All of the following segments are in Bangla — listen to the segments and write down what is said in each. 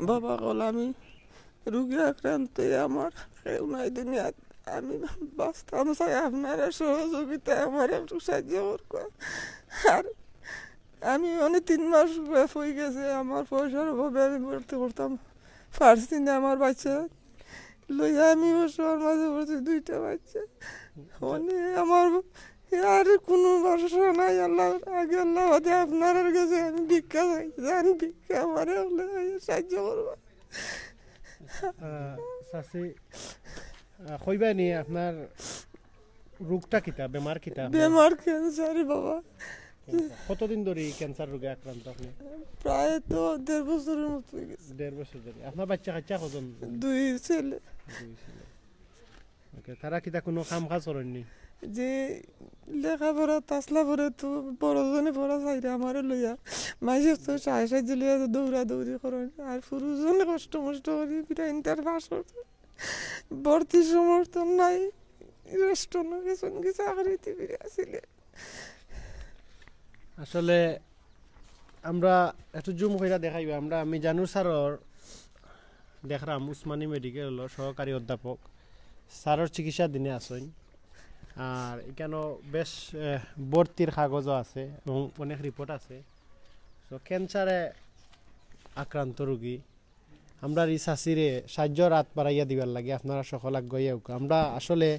বাবা কল আমি রুগী আক্রান্ত আমার কেউ নাই দুনিয়াত আমি বাঁচতাম চাই আপনারা সহযোগিতায় আমার একটু সাহায্য করবো আর আমি অনেক 3 মাস হয়ে গেছে আমার পয়সার অভাবে আমি ভর্তি করতাম পারছি না আমার বাচ্চা লইয়া আমি ওর মাঝে পড়ছি 2টা বাচ্চা অনেক আমার আর কোনো ভরসা নাই আল্লাহ আগে আল্লাহ হতে আপনার কাছে আমি ভিক্ষা চাই ভিক্ষা আমার সাহায্য করবো চাচি কইবা নি আপনার রোগটা কিতা বেমার কিতা বেমার ক্যান্সার বাবা কতদিন ধরে ক্যান্সার রোগে আক্রান্ত আপনি প্রায় তো 1.5 বছরের মতো হয়ে গেছে 1.5 বছর ধরে আপনার বাচ্চা কাচ্চা কজন 2 ছেলে ওকে তারা কিতা কোনো কাম কাজ করেননি যে লেখাপড়া তাসলা পড়ে তো বড়জনে পড়া চাইরে আমার লইয়া মাঝে তো সাহায্য লইয়া দৌড়া দৌড়ি করেন আর পুরুষজনে কষ্ট মষ্ট করি প্রায় ইন্টার পাস করতে ভর্তি সমর্থন নাই রেস্টুরেন্ট গেছেন কি চাকরিতে ফিরে আসলে আসলে আমরা একটু জুম কইরা দেখাইবা আমরা আমি জানুর স্যারর দেখলাম উসমানী মেডিকেলের সহকারী অধ্যাপক স্যারর চিকিৎসা দিনে আসেন আর এখানেও বেশ ভর্তির কাগজও আছে এবং অনেক রিপোর্ট আছে তো ক্যান্সারে আক্রান্ত রোগী আমরা এই চাচিরে সাহায্য রাত বাড়াইয়া দিবার লাগে আপনারা সকল আগ্রহী আমরা আসলে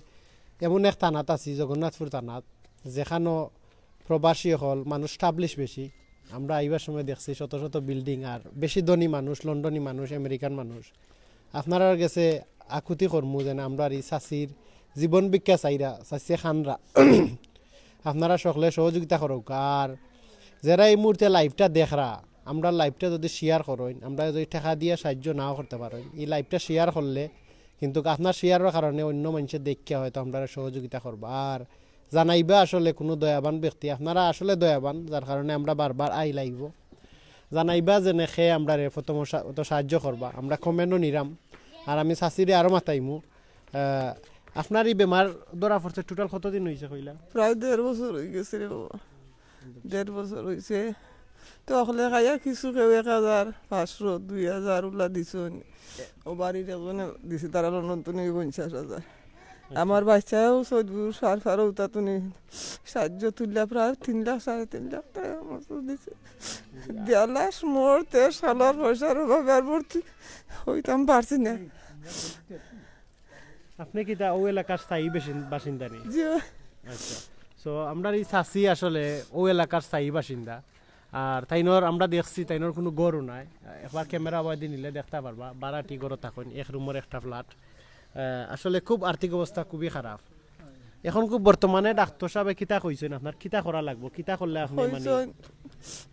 এমন এক থানাত আছি জগন্নাথপুর থানাত যেখানেও প্রবাসী হল মানুষ স্টাবলিশ বেশি আমরা আইবার সময় দেখছি শত শত বিল্ডিং আর বেশি ধনী মানুষ লন্ডনী মানুষ আমেরিকান মানুষ আপনারা গেছে আকুতি কর্মু যেন আমরা এই চাচির জীবন ভিক্ষা চাইরা চাইছে খানরা আপনারা সকলে সহযোগিতা করুক আর যারা এই মুহূর্তে লাইভটা দেখরা আমরা লাইভটা যদি শেয়ার করেন আমরা যদি টাকা দিয়ে সাহায্য নাও করতে পারেন এই লাইভটা শেয়ার করলে কিন্তু আপনার শেয়ারের কারণে অন্য মানুষের দেখে হয়তো আমরা সহযোগিতা করবো আর জানাইবা আসলে কোনো দয়াবান ব্যক্তি আপনারা আসলে দয়াবান যার কারণে আমরা বারবার আই লাগব জানাইবা যে নেখে আমরা প্রথম সাহায্য করবা আমরা কমেন্টও নিরাম আর আমি চাচিরে আরও মাতাইমু আপনার এই বেমার ধরা পড়ছে টোটাল কতদিন হয়েছে কইলা প্রায় 1.5 বছর হয়ে গেছে রে বাবা 1.5 বছর হয়েছে তো অকলে খাইয়া কিছু কেউ 1,500 2,000 ওলা দিছ ও বাড়ির একজনে দিছে তারা নতুন 50,000 আমার বাচ্চাও সদপুর সারফারও তা তুমি সাহায্য তুললা প্রায় 3 লাখ 3.5 লাখ টাকা মতো দিছে 1.5 লাখ মরতে সালার পয়সার অভাবে আর ভর্তি হইতাম পারছি না আপনি কি তা ওই এলাকার স্থায়ী বাসিন্দা নেই জি আচ্ছা সো আমরা এই চাচি আসলে ওই এলাকার স্থায়ী বাসিন্দা আর তাইনোর আমরা দেখছি তাইনোর কোনো গরু নাই একবার ক্যামেরা অবধি নিলে দেখতে পারবা বারাটি গরু থাকুন এক রুমের একটা ফ্ল্যাট আসলে খুব আর্থিক অবস্থা খুবই খারাপ এখন খুব বর্তমানে ডাক্তার সাহেব কিতা কইছেন আপনার কিতা করা লাগবো কিতা করলে আপনি মানে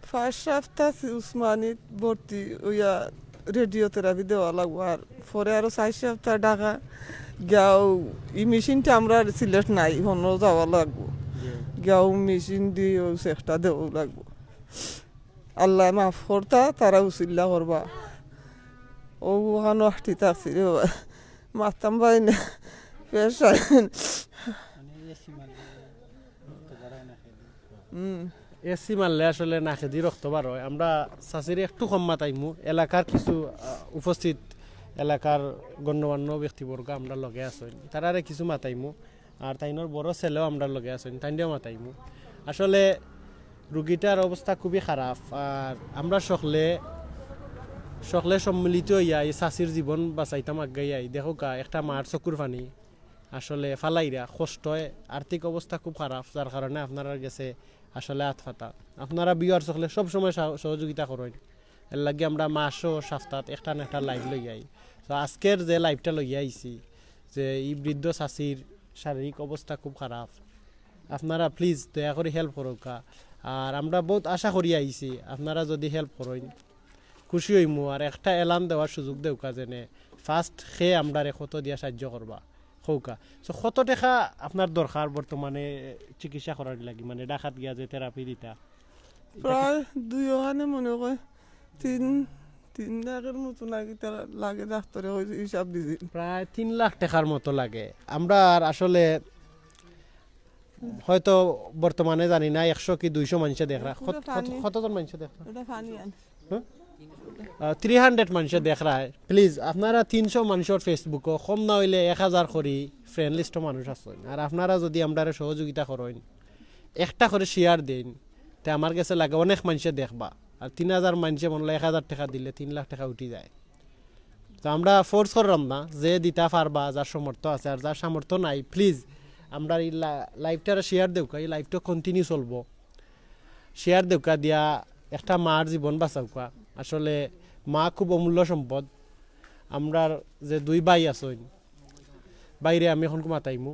ফার্স্ট সপ্তাহ উসমানিত ভর্তি ওইয়া রেডিওথেরাপি দেওয়া লাগবো আর পরে আরো 4 সপ্তাহ ঢাকা গাও এই মেশিনটা আমরা সিলেট নাই হন যাওয়া লাগবো গাও মেশিন দিয়ে চেষ্টা দেওয়া লাগবো আল্লাহ মাফ করতা তারা উচিল্লা করবা ও ওখানে আটটি থাকছি রে মারতাম পাই না পেশা এসি মারলে আসলে নাকে দিয়ে রক্ত বার হয় আমরা চাচির একটু কম মাতাইমু এলাকার কিছু উপস্থিত এলাকার গণ্যমান্য ব্যক্তিবর্গ আমরা লগে আসেন তারারে কিছু মাতাইমু আর তাইনোর বড় ছেলেও আমরা লগে আসেন তাইন্ডিও মাতাইমু আসলে রোগীটার অবস্থা খুবই খারাপ আর আমরা সকলে সম্মিলিত হইয়া এই চাচির জীবন বাঁচাইতাম আগাইয়াই দেখো কা একটা মার চকুর পানি আসলে ফালাইরা কষ্ট আর্থিক অবস্থা খুব খারাপ যার কারণে আপনারা গেছে আসলে আতফাতা আপনারা বিয়ার সকলে সবসময় সহযোগিতা করেন এর লাগে আমরা মাসও সপ্তাহ একটা না একটা লাইভ লই যাই তো আজকের যে লাইভটা লই আইছি যে এই বৃদ্ধ চাচির শারীরিক অবস্থা খুব খারাপ আপনারা প্লিজ দয়া করে হেল্প করুকা আর আমরা বহুত আশা করি আইছি আপনারা যদি হেল্প করেন খুশি হইমু আর একটা এলান দেওয়ার সুযোগ দেউকা যেনে ফার্স্ট খেয়ে আমরা কত দিয়া সাহায্য করবা হৌকা সো কত টাকা আপনার দরকার বর্তমানে চিকিৎসা করার লাগি মানে ডাকাত গিয়া যে থেরাপি দিতা প্রায় 2 ওখানে মনে হয় 3 লাখের মতো লাগে ডাক্তারে হিসাব দিছি প্রায় 3 লাখ টাকার মতো লাগে আমরা আর আসলে হয়তো বর্তমানে জানি না 100 কি 200 মানুষ দেখরা কতজন মানুষ দেখরা এটা ফানি 300 মানুষে দেখ রায় প্লিজ আপনারা 300 মানুষের ফেসবুকও কম না হইলে 1000 করি ফ্রেন্ড লিস্টও মানুষ আছেন আর আপনারা যদি আমরা সহযোগিতা করেন একটা করে শেয়ার দেন তে আমার কাছে লাগে অনেক মানুষে দেখবা আর 3000 মানুষে মনে 1000 টাকা দিলে 3 লাখ টাকা উঠি যায় তো আমরা ফোর্স করলাম না যে দিতে পারবা যার সামর্থ্য আছে আর যার সামর্থ্য নাই প্লিজ আমরা এই লাইভটা শেয়ার দেউকা এই লাইভটা কন্টিনিউ চলবো শেয়ার দেউকা দিয়া একটা মার জীবন বাঁচাউকা আসলে মা খুব অমূল্য সম্পদ আমরা যে দুই ভাই আছেন বাইরে আমি এখন মাতাইমু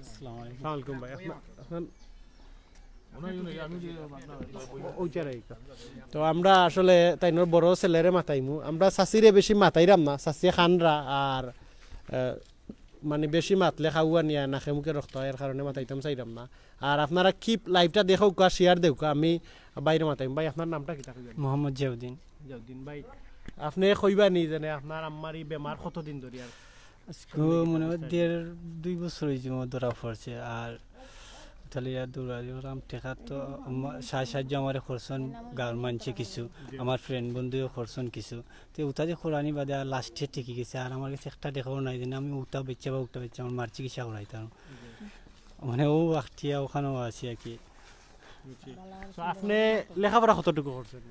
আসসালামু ভাই তো আমরা আসলে তাইনোর বড় ছেলেরে মাতাইমু আমরা চাষিরে বেশি মাতাইরাম না চাষি খানরা আর মানে বেশি মাতলে খাওয়া নিয়ে নাকে মুখে রক্ত এর কারণে মাতাইতাম চাইরাম না আর আপনারা কি লাইভটা দেখো কা শেয়ার দেও আমি বাইরে মাতাইম ভাই আপনার নামটা কি থাকে মোহাম্মদ জিয়াউদ্দিন ভাই আপনি কইবা নি জানে আপনার আম্মার এই বেমার কতদিন ধরে আর আজকে মনে হয় 1.5-2 বছর হয়েছে ধরা পড়ছে আর তাহলে দৌড়াম টেকা তো সাহায্য আমার করছেন গাঁর মানছে কিছু আমার ফ্রেন্ড বন্ধুও করছেন কিছু তো উঠা যে খোরানি বাদে আর লাস্টে টিকে গেছে আর আমার কাছে একটা দেখাও নাই যে আমি উঠা বেচছে আমার মার চিকিৎসা করাইতাম মানে ও আখটিয়া ওখানেও আছি আর কি আপনি লেখাপড়া কতটুকু করছেন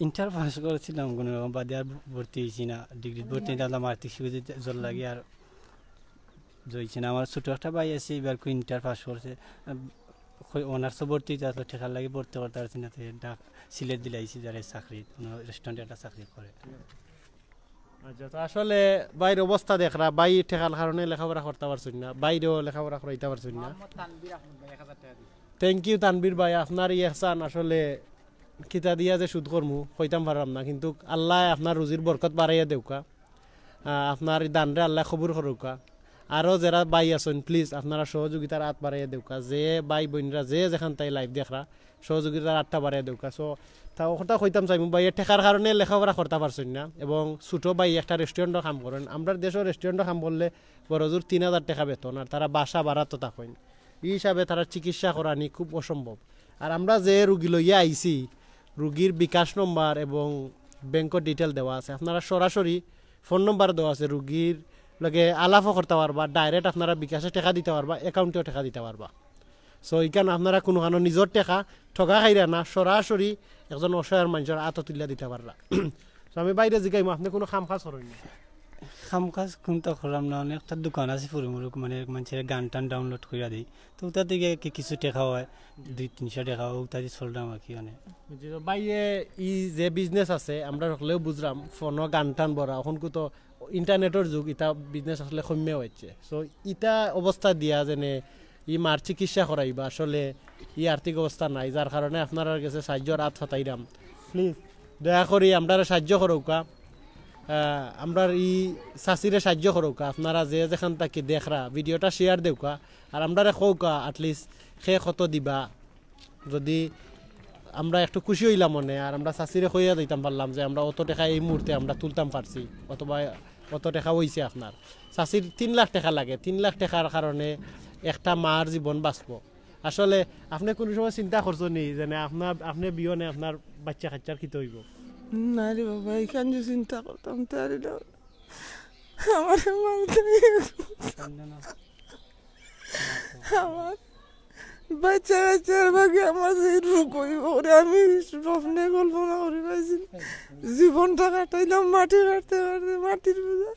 ইন্টার পাস করেছিলাম কোনো রকম বাদে আর ভর্তি হয়েছি না ডিগ্রি ভর্তি নিতাম আর্থিক সুবিধা জল লাগে আর জয়ছি না আমার ছোটো একটা ভাই আছে এবার ইন্টার পাস করছে অনার্সও ভর্তি হইতে ঠেকার লাগে ভর্তি করতে পারছি না ডাক সিলেট দিলাইছি যারা চাকরি রেস্টুরেন্টে একটা চাকরি করে আচ্ছা তো আসলে বাইরের অবস্থা দেখরা বাই ঠেকার কারণে লেখাপড়া করতে পারছেন না বাইরেও লেখাপড়া করাইতে পারছেন না থ্যাংক ইউ তানবীর ভাই আপনার ইহসান আসলে কিতা দিয়া যে সুদ করমু কইতাম পারলাম না কিন্তু আল্লাহ আপনার রুজির বরকত বাড়াইয়া দেউকা আপনার দানরে আল্লাহ খবর করুকা আরও যারা বাই আছেন প্লিজ আপনারা সহযোগিতার হাত বাড়াইয়া দেউকা যে বাই বোনরা যে যেখান তাই লাইভ দেখরা সহযোগিতার হাতটা বাড়াইয়া দেউকা সো তা কথা কইতাম চাইমু ভাই ঠেকার কারণে লেখাপড়া করতে পারছেন না এবং ছোটো ভাই একটা রেস্টুরেন্টও কাম করেন আমরা দেশের রেস্টুরেন্টও কাম করলে বড়জোর 3000 টাকা বেতন আর তারা বাসা ভাড়া তো থাকেন এই হিসাবে তারা চিকিৎসা করানি খুব অসম্ভব আর আমরা যে রুগী লইয়া আইছি রুগীর বিকাশ নম্বর এবং ব্যাংকের ডিটেল দেওয়া আছে আপনারা সরাসরি ফোন নম্বর দেওয়া আছে রুগীর লগে আলাপও করতে পারবা ডাইরেক্ট আপনারা বিকাশে টাকা দিতে পারবা অ্যাকাউন্টেও টাকা দিতে পারবা সো এইখানে আপনারা কোনো নিজের টাকা ঠকা খাইরা না সরাসরি একজন অসহায় মানুষের আত তুলিয়া দিতে পারবা সো আমি বাইরে জিগাইমু আপনি কোনো কাম কাজ করেন না কাম কাজ কোনটা করলাম না একটা দোকান আছে ফুরুমুরুক মানে মানুষের গান টান ডাউনলোড করে দিই তো ওটা থেকে কিছু টাকা হয় 200-300 টাকা ওটা দিয়ে চললাম আর কি মানে বাইরে ই যে বিজনেস আছে আমরা হলেও বুঝলাম ফোনও গান টান বড়া এখন তো ইন্টারনেটের যুগ ইটা বিজনেস আসলে কমে হচ্ছে সো ইটা অবস্থা দিয়া যেনে ই মার চিকিৎসা করাইবা আসলে ই আর্থিক অবস্থা নাই যার কারণে আপনার কাছে সাহায্যর হাত ফাটাইলাম প্লিজ দয়া করি আমরা সাহায্য করৌকা আমরা ই চাষিরে সাহায্য করৌকা আপনারা যে যেখান থাকি দেখরা ভিডিওটা শেয়ার দেউকা আর আমরা কৌকা আটলিস্ট সে কত দিবা যদি আমরা একটু খুশি হইলাম মনে আর আমরা চাষিরে কইয়া দিতাম পারলাম যে আমরা অত টাকা এই মুহূর্তে আমরা তুলতাম পারছি অথবা অত টাকা হয়েছে আপনার চাষির 3 লাখ টাকা লাগে 3 লাখ টাকার কারণে একটা মার জীবন বাঁচব আসলে আপনি কোনো সময় চিন্তা করছো নি যে আপনি বিয়নে আপনার বাচ্চা কাচ্চার কি হইব না রে বাবা এখান যে চিন্তা করতাম তারি না আমার আমার বাচ্চা কাচ্চার ভাগে আমার যে রোগ হইব আমি স্বপ্নে কল্পনা করে পাইছি জীবনটা কাটাইলাম মাটি কাটতে কাটতে মাটির বোঝা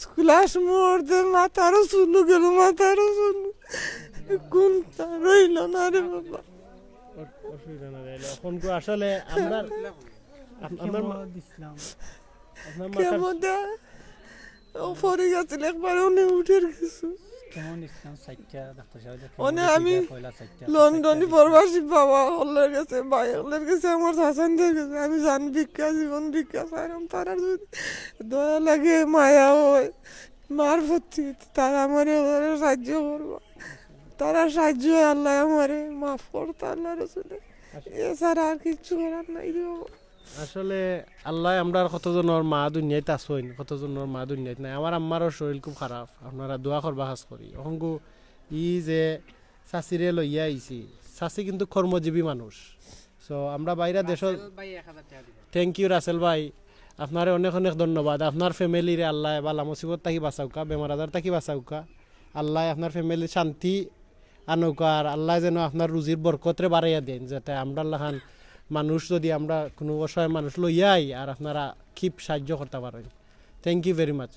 স্কুল আসমো ওরতে মাথারও শুনু গেল মাথারও শুনু কোনটা রইল না রে বাবা অসুবিধা না এখন আসলে আমরা কেমন ও পরে গেছিল একবার উনি উঠে কিছু আমি লন্ডনে প্রবাসী বাবা হলের গেছে ভাই হলের গেছে আমার শাসনদের গেছে আমি জানি ভিক্ষা জীবন ভিক্ষা চাইলাম তারা যদি দয়া লাগে মায়া হয় মার প্রতি তারা আমার সাহায্য করবো তারা সাহায্য আল্লাহ আমারে মাফ করতো আল্লাহ রসুলে এছাড়া আর কিছু করার নাই রে বাবা আসলে আল্লাহ আমরা কতজনের মা দুনিয়াতে আসইন কতজনের মা দুনিয়াতে নাই আমার আম্মারও শরীর খুব খারাপ আপনারা দোয়া করবা কাজ করি অহংগু ই যে চাষিরে লইয়া আইছি চাচি কিন্তু কর্মজীবী মানুষ। সো আমরা বাইরে দেশ, থ্যাংক ইউ রাসেল ভাই, আপনার অনেক অনেক ধন্যবাদ। আপনার ফ্যামিলিরে আল্লাহ বালা মুসিবত থাকি বাঁচাউকা, বেমার আজার থাকি বাঁচাউকা, আল্লাহ আপনার ফ্যামিলির শান্তি আনৌকা, আর আল্লাহ যেন আপনার রুজির বরকতরে বাড়াইয়া দেন, যাতে আমরা লাখান মানুষ যদি আমরা কোনো অসহায় মানুষ লইয়াই আর আপনারা খুব সাহায্য করতে পারেন। Thank you very much.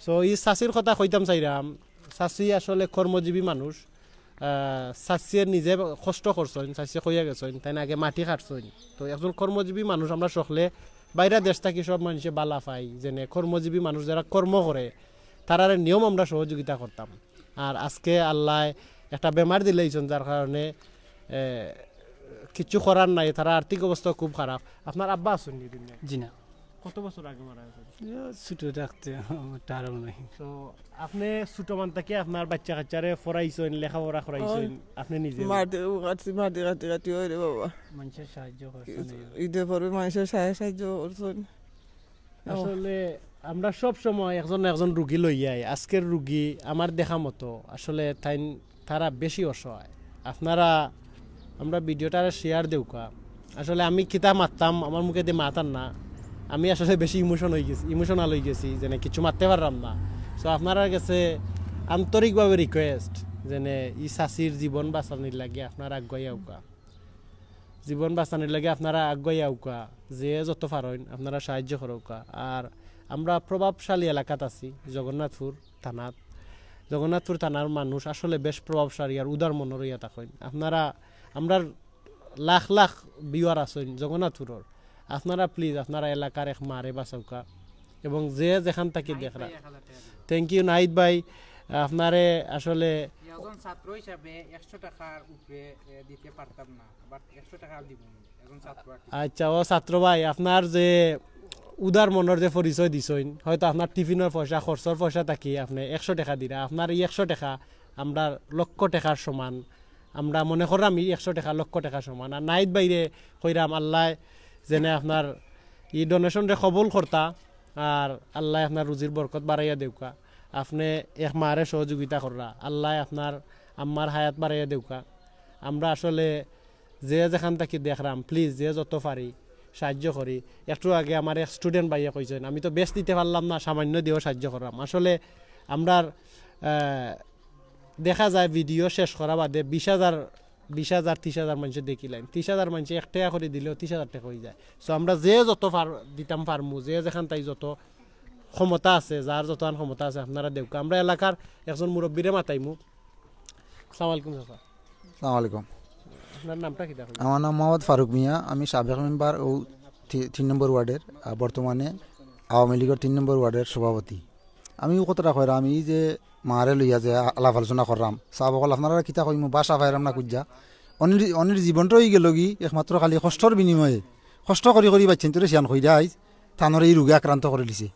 So এই চাচির কথা কইতাম চাইরাম, চাচি আসলে কর্মজীবী মানুষ। চাচিয়ে নিজে কষ্ট করছেন, চাচিয়ে কইয়া গেছেন, তাই না আগে মাটি কাটছেন। তো একজন কর্মজীবী মানুষ আমরা সকলে বাইরে দেশ থাকি সব মানুষে বালা পাই, যেনে কর্মজীবী মানুষ যারা কর্ম করে তারার নিয়ম আমরা সহযোগিতা করতাম। আর আজকে আল্লাহ একটা বেমার দিলেইছেন, যার কারণে কিছু করার নাই, তারা আর্থিক অবস্থা খুব খারাপ। আপনার আব্বা আছেন নি? জি না, কত বছর আগে মারা গেছেন? ছোট থাকতে তারও নাই। তো আপনি ছোট মান থেকে আপনার বাচ্চা কাচ্চারে পড়াইছেন, লেখাপড়া করাইছেন আপনি নিজে? মাটি কাটি হয় রে বাবা, মানুষের সাহায্য করছেন, ঈদের পরে মানুষের সাহায্য করছেন। আসলে আমরা সব সময় একজন একজন রুগী লইয়াই, আজকের রুগী আমার দেখা মতো আসলে তারা বেশি অসহায়। আপনারা আমরা ভিডিওটা শেয়ার দেউকা, আসলে আমি কিতা মারতাম আমার মুখে দিয়ে মাতার না, আমি আসলে বেশি ইমোশনাল হয়ে গেছি, যেন কিছু মারতে পারলাম না। সো আপনারা কাছে আন্তরিকভাবে রিকোয়েস্ট, যেনে ই চাচির জীবন বাঁচানির লাগে আপনারা আগুয়াইয়াউকা, জীবন বাঁচানির লাগে আপনারা আগুয়াইয়াউকা, যে যত পারেন আপনারা সাহায্য করৌকা। আর আমরা প্রভাবশালী এলাকাত আছি জগন্নাথপুর থানাত। জগন্নাথপুর থানার মানুষ আসলে বেশ প্রভাবশালী আর উদার মনের ইয়া থাকেন। আপনারা আমরা লাখ লাখ বিওয়ার আছেন জগন্নাথপুরের, আপনারা প্লিজ আপনারা এলাকার এক মারে বাঁচাউকা, এবং যে যেখান থেকে দেখরা। থ্যাংক ইউ নাহিদ ভাই, আপনারে আসলে একজন ছাত্র হিসাবে 100 টাকার উপরে দিতে পারতাম না, বাট 100 টাকা দিব একজন ছাত্র। আচ্ছা ও ছাত্র ভাই, আপনার যে উদার মনের যে পরিচয় দিছেন, হয়তো আপনার টিফিনের পয়সা খরচর পয়সা থাকি আপনি 100 টাকা দিরা, আপনার এই 100 টাকা আমরা লক্ষ টাকার সমান। আমরা মনে করাম 100 টাকা লক্ষ টাকা সমান। আর নাহিদ বাইরে কইরাম আল্লাহ যেনে আপনার এই ডোনেশনরে কবুল করতা, আর আল্লাহ আপনার রুজির বরকত বাড়াইয়া দেউকা। আপনি এক মারে সহযোগিতা করা, আল্লাহ আপনার আম্মার হায়াত বাড়াইয়া দেউকা। আমরা আসলে যে যেখান থেকে দেখলাম প্লিজ যে যত পারি সাহায্য করি। একটু আগে আমার এক স্টুডেন্ট ভাইয়া কইছেন আমি তো বেশ দিতে পারলাম না, সামান্য দিয়েও সাহায্য করলাম। আসলে আমরা দেখা যায় ভিডিও শেষ করা বাদে 20,000 30,000 মানুষের দেখিলেন, 30,000 মানুষ 1 টাকা করে দিলেও 30,000 টাকা হয়ে যায়। সো আমরা যে যত দিতাম পারমু, যে যেখান তাই যত ক্ষমতা আছে, যার যত ক্ষমতা আছে আপনারা দেউকা। আমরা এলাকার একজন মুরব্বীরে মাতাইমু। আসসালামু আলাইকুম চাচা। আসসালামু আলাইকুম। আপনার নামটা কি? আমার নাম মোহাম্মদ ফারুক মিয়া, আমি সাবেক মেম্বার ও 3 নম্বর ওয়ার্ডের, বর্তমানে আওয়ামী লীগের 3 নম্বর ওয়ার্ডের সভাপতি। আমি কতটা কইরা আমি যে মারে লইয়া যে আলাপ আলোচনা করলাম, চাবকল আপনারা কিতা কইমু বাসা পাইরাম না কুজ্জা অনির জীবনটা হয়ে গেল কি একমাত্র খালি কষ্টর বিনিময়ে, কষ্ট করি বাচ্চেন তোরে সিয়ান হইয়া আইজ থানোর এই রোগে আক্রান্ত করে দিছে।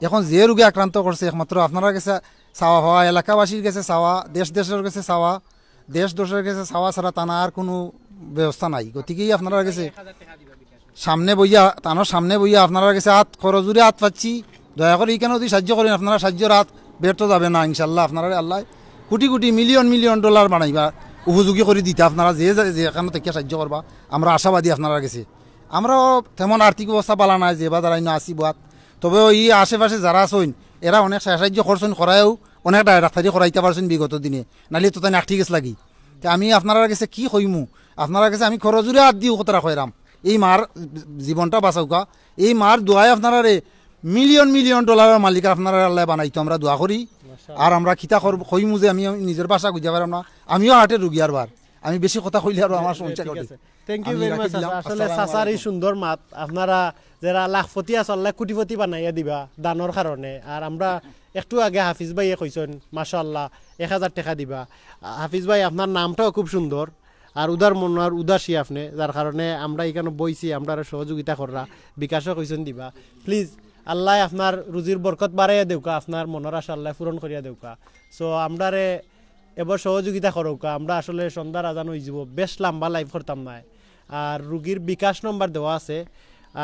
এখন যে রোগে আক্রান্ত করছে একমাত্র আপনারা কাছে চাওয়া হওয়া, এলাকাবাসীর কাছে চাওয়া, দেশের কাছে চাওয়া, দেশের কাছে চাওয়া ছাড়া টানা আর কোনো ব্যবস্থা নাই। গতিকেই আপনারা কাছে সামনে বইয়া তানোর সামনে বইয়া আপনারা কাছে হাত খরচুরে হাত পাচ্ছি, দয়া করে এইখানে যদি সাহায্য করেন আপনারা সাহায্যের হাত ব্যর্থ যাবে না ইনশাল্লাহ। আপনারা আল্লাহ কোটি কোটি মিলিয়ন ডলার বানাইবা উপযোগী করে দিতে, আপনারা যে এখানে থেকে সাহায্য করবা আমরা আশাবাদী আপনারা গেছে। আমরাও তেমন আর্থিক অবস্থা পালা নাই যে বা যারা আসি বাদ, তবে ওই আশেপাশে যারা আছেন এরা অনেক সাহায্য করছেন, করায়ও অনেক ডাক্তারি করাইতে পারছেন বিগত দিনে, নাহলে তো তাই আর্থিক লাগি। তা আমি আপনারা কাছে কি কইমু, আপনারা কাছে আমি খরচুরে হাত দিও কতটা কইরাম এই মার জীবনটা বাঁচাউকা। এই মার দোয়ায় আপনারা মিলিয়ন ডলারের মালিক আপনারা আল্লাহ বানাইতো, আমরা দোয়া করি। আর আমরা খিতা কইমু যে আমি নিজের ভাষা বুঝতে পারলাম না, আমিও হার্টের রুগী আর বার, আমি বেশি কথা কইলে আর আমার সমস্যা ঘটে। Thank you very much. আসলে চাচার এই সুন্দর মাত আপনারা যারা লাখপতি আছে আল্লাহ কোটিপতি বানাইয়া দিবা দানোর কারণে। আর আমরা একটু আগে হাফিজ ভাইয়ে কইছেন মাশাআল্লাহ 1000 টাকা দিবা। হাফিজ ভাই আপনার নামটাও খুব সুন্দর আর উদার মনার উদাসী আপনি, যার কারণে আমরা এখানে বইছি, আমরা সহযোগিতা করা বিকাশও কইছেন দিবা। প্লিজ আল্লাহ আপনার রুজির বরকত বাড়াইয়া দেউকা, আপনার মনের আশা আল্লাহ পূরণ করিয়া দেউকা। সো আমরারে এবার সহযোগিতা করৌকা। আমরা আসলে সন্ধ্যার আজান হয়ে যাব, বেশ লম্বা লাইভ করতাম না। আর রুগীর বিকাশ নম্বর দেওয়া আছে,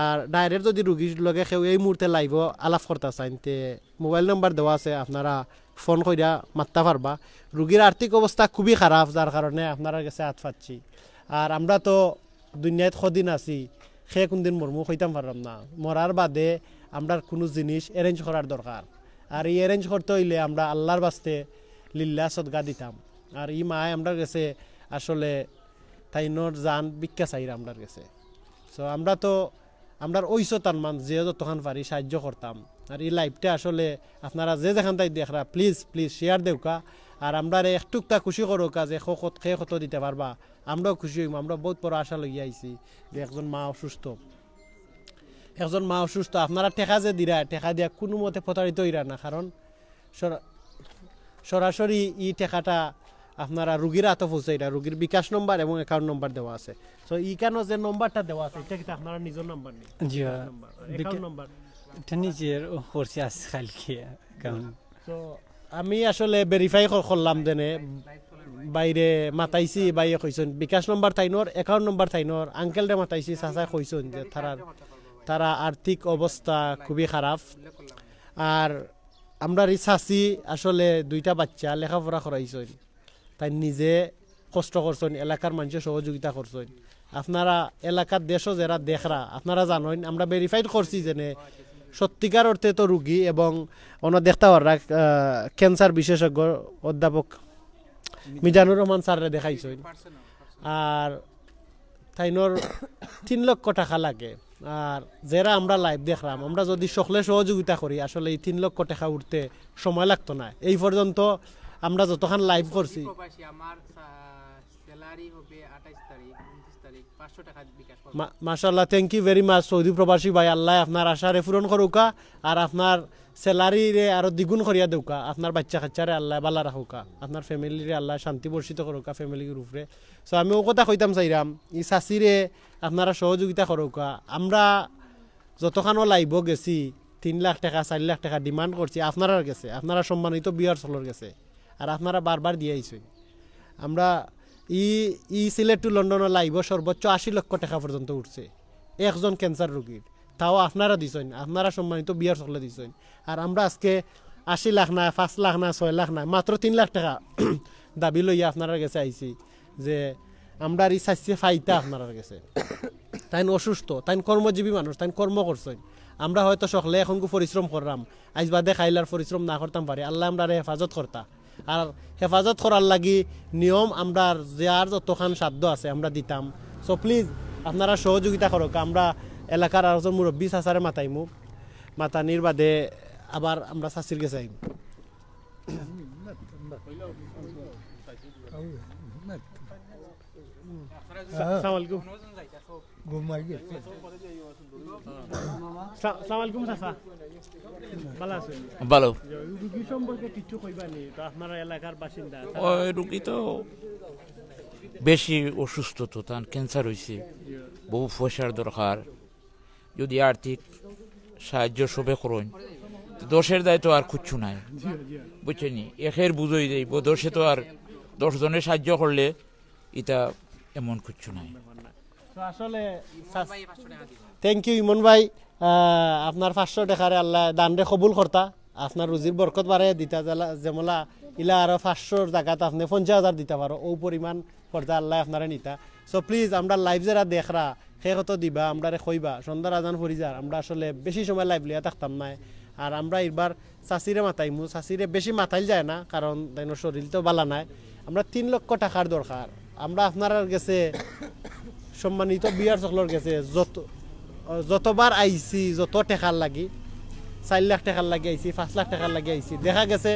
আর ডাইরেক্ট যদি রুগীর লগে কেউ এই মুহূর্তে লাইভও আলাপ করতে চান তে মোবাইল নম্বর দেওয়া আছে, আপনারা ফোন করিয়া মারতে পারবা। রুগীর আর্থিক অবস্থা খুবই খারাপ, যার কারণে আপনারা কাছে হাত পাচ্ছি। আর আমরা তো দুনিয়াত কদিন আছি সে কোনদিন মরমু হইতাম পারলাম না মরার বাদে আমরা কোনো জিনিস অ্যারেঞ্জ করার দরকার আর এই অ্যারেঞ্জ করতে হইলে আমরা আল্লাহর বাস্তে লিল্লা সদকা দিতাম আর এই মায় আমরা গেছে আসলে তাইনোর জান ভিক্ষা চাইরা আমরা গেছে সো আমরা তো আমরা ওইসো তানমান যে যতক্ষণ পারি সাহায্য করতাম আর এই লাইভটা আসলে আপনারা যে যেখান তাই দেখরা প্লিজ প্লিজ শেয়ার দেউকা আর আমরা একটুকটা খুশি করোকা যে খে কত দিতে পারবা আমরাও খুশি হইম আমরা বহুত বড় আশা লইয়া আইছি যে একজন মা অসুস্থ আপনারা টেকা যে দিরা টেকা দিয়া কোনো মতে প্রতারিত হইরা না কারণ সরাসরি এই টেকাটা আপনারা রুগীর হাতে পৌঁছাইরা রুগীর বিকাশ নম্বর এবং অ্যাকাউন্ট নম্বর দেওয়া আছে সো এইখানে যে নম্বরটা দেওয়া আছে এটা কিন্তু আপনারা নিজের নম্বর নেই জি অ্যাকাউন্ট নম্বর এটা নিজের করছি আজ কালকে কারণ তো আমি আসলে ভেরিফাই করলাম দেনে বাইরে মাতাইছি বাইরে কইছেন বিকাশ নম্বর তাইনোর অ্যাকাউন্ট নম্বর তাইনোর আঙ্কেলরে মাতাইছি চাচা কইছেন যে তারা আর্থিক অবস্থা খুবই খারাপ আর আমরা চাচি আসলে দুইটা বাচ্চা লেখাপড়া করাইছেন তাই নিজে কষ্ট করছেন এলাকার মানুষের সহযোগিতা করছেন আপনারা এলাকার দেশও যারা দেখরা আপনারা জানেন আমরা ভেরিফাইড করছি যে সত্যিকার অর্থে তো রুগী এবং অন্য দেখতে পারা ক্যান্সার বিশেষজ্ঞ অধ্যাপক মিজানুর রহমান স্যাররে দেখাইছেন আর তাইনোর 3 লক্ষ টাকা লাগে আর যারা আমরা লাইভ দেখলাম আমরা যদি সকলে সহযোগিতা করি আসলে এই 3 লক্ষ টাকা উঠতে সময় লাগতো না এই পর্যন্ত আমরা যতক্ষণ লাইভ করছি আমার স্যালারি হবে 28 তারিখ 29 তারিখ 500 টাকা বিকাশ করব মাশাআল্লাহ thank you very much Saudi প্রবাসী ভাই আল্লাহ আপনার আশারে পূরণ করুকা আর আপনার স্যালারি রে আরো দ্বিগুণ করিয়া দেউকা আপনার বাচ্চা কাচ্চারে আল্লাহ ভালো রাখুকা আপনার ফ্যামিলিরে আল্লাহ শান্তি বর্ষিত করুকা ফ্যামিলির উপরে সো আমি ও কথা কইতাম চাইরাম ই চাচিরে আপনারা সহযোগিতা করুকা আমরা যতখানো লাইভ গেছি 3 লাখ টাকা 4 লাখ টাকা ডিমান্ড করছি আপনারা গেছে আপনারা সম্মানিত বিয়ার চলর গেছে আর আপনারা বারবার দিয়ে আইছেন আমরা ই সিলেট টু লন্ডনের লাইভ সর্বোচ্চ 80 লক্ষ টাকা পর্যন্ত উঠছে একজন ক্যান্সার রোগীর তাও আপনারা দিছেন আপনারা সম্মানিত বিয়ার সকলে দিছেন আর আমরা আজকে 80 লাখ না 5 লাখ না 6 লাখ না মাত্র 3 লাখ টাকা দাবি লইয়া আপনারা গেছে আইছি যে আমরা এই স্বাস্থ্য ফাইতা আপনারা গেছে তাই অসুস্থ তাই কর্মজীবী মানুষ তাই কর্ম করছেন আমরা হয়তো সকলে এখন পরিশ্রম করলাম আজ বাদে খাইলার পরিশ্রম না করতাম পারি আল্লাহ আমরা হেফাজত করতা আর হেফাজত করার লাগি নিয়ম আমরা যার যতখান সাধ্য আছে আমরা দিতাম সো প্লিজ আপনারা সহযোগিতা করুক আমরা এলাকার আরেকজন মুরব্বী চাচারে মাতাইমু মাতানির বাদে আবার আমরা চাচির গেছে আইম আসসালামু আলাইকুম আসসালামু আলাইকুম চাচা ভালো আছেন ভালো রুগী সম্পর্কে কিছু কইবানি তো আপনারা এলাকার বাসিন্দা ওই রুগী তো বেশি অসুস্থ তো তার ক্যান্সার হয়েছে বহু পয়সার দরকার যদি আর্থিক সাহায্য সবে করুন দোষের দায় তো আর কিচ্ছু নাই বুঝছেনি একের বুঝই দেব দোষে তো আর 10 জনের সাহায্য করলে এটা এমন কিচ্ছু নাই আসলে থ্যাংক ইউ ইমন ভাই আপনার 500 টাকারে আল্লাহ দানরে কবুল করতা আপনার রুজির বরকত বাড়ে দিতা যেমলা ইলা আরো 500 জায়গাত আপনি 50,000 দিতে পারো ও পরিমাণ করতে আল্লাহ আপনারা নিতা সো প্লিজ আমরা লাইভ যারা দেখরা সে কত দিবা আমরা কইবা সন্ধ্যার আজান ফরিজার আমরা আসলে বেশি সময় লাইভ লিয়া থাকতাম না আর আমরা এবার চাচিরে মাতাইমু চাচিরে বেশি মাথাইল যায় না কারণ তাইনোর শরীর তো বালা নাই আমরা 3 লক্ষ টাকার দরকার আমরা আপনার গেছে সম্মানিত বিয়ার সকলের গেছে যতবার আইছি যত টাকার লাগি 4 লাখ টাকার লাগি আইছি 5 লাখ টাকার লাগি আইছি দেখা গেছে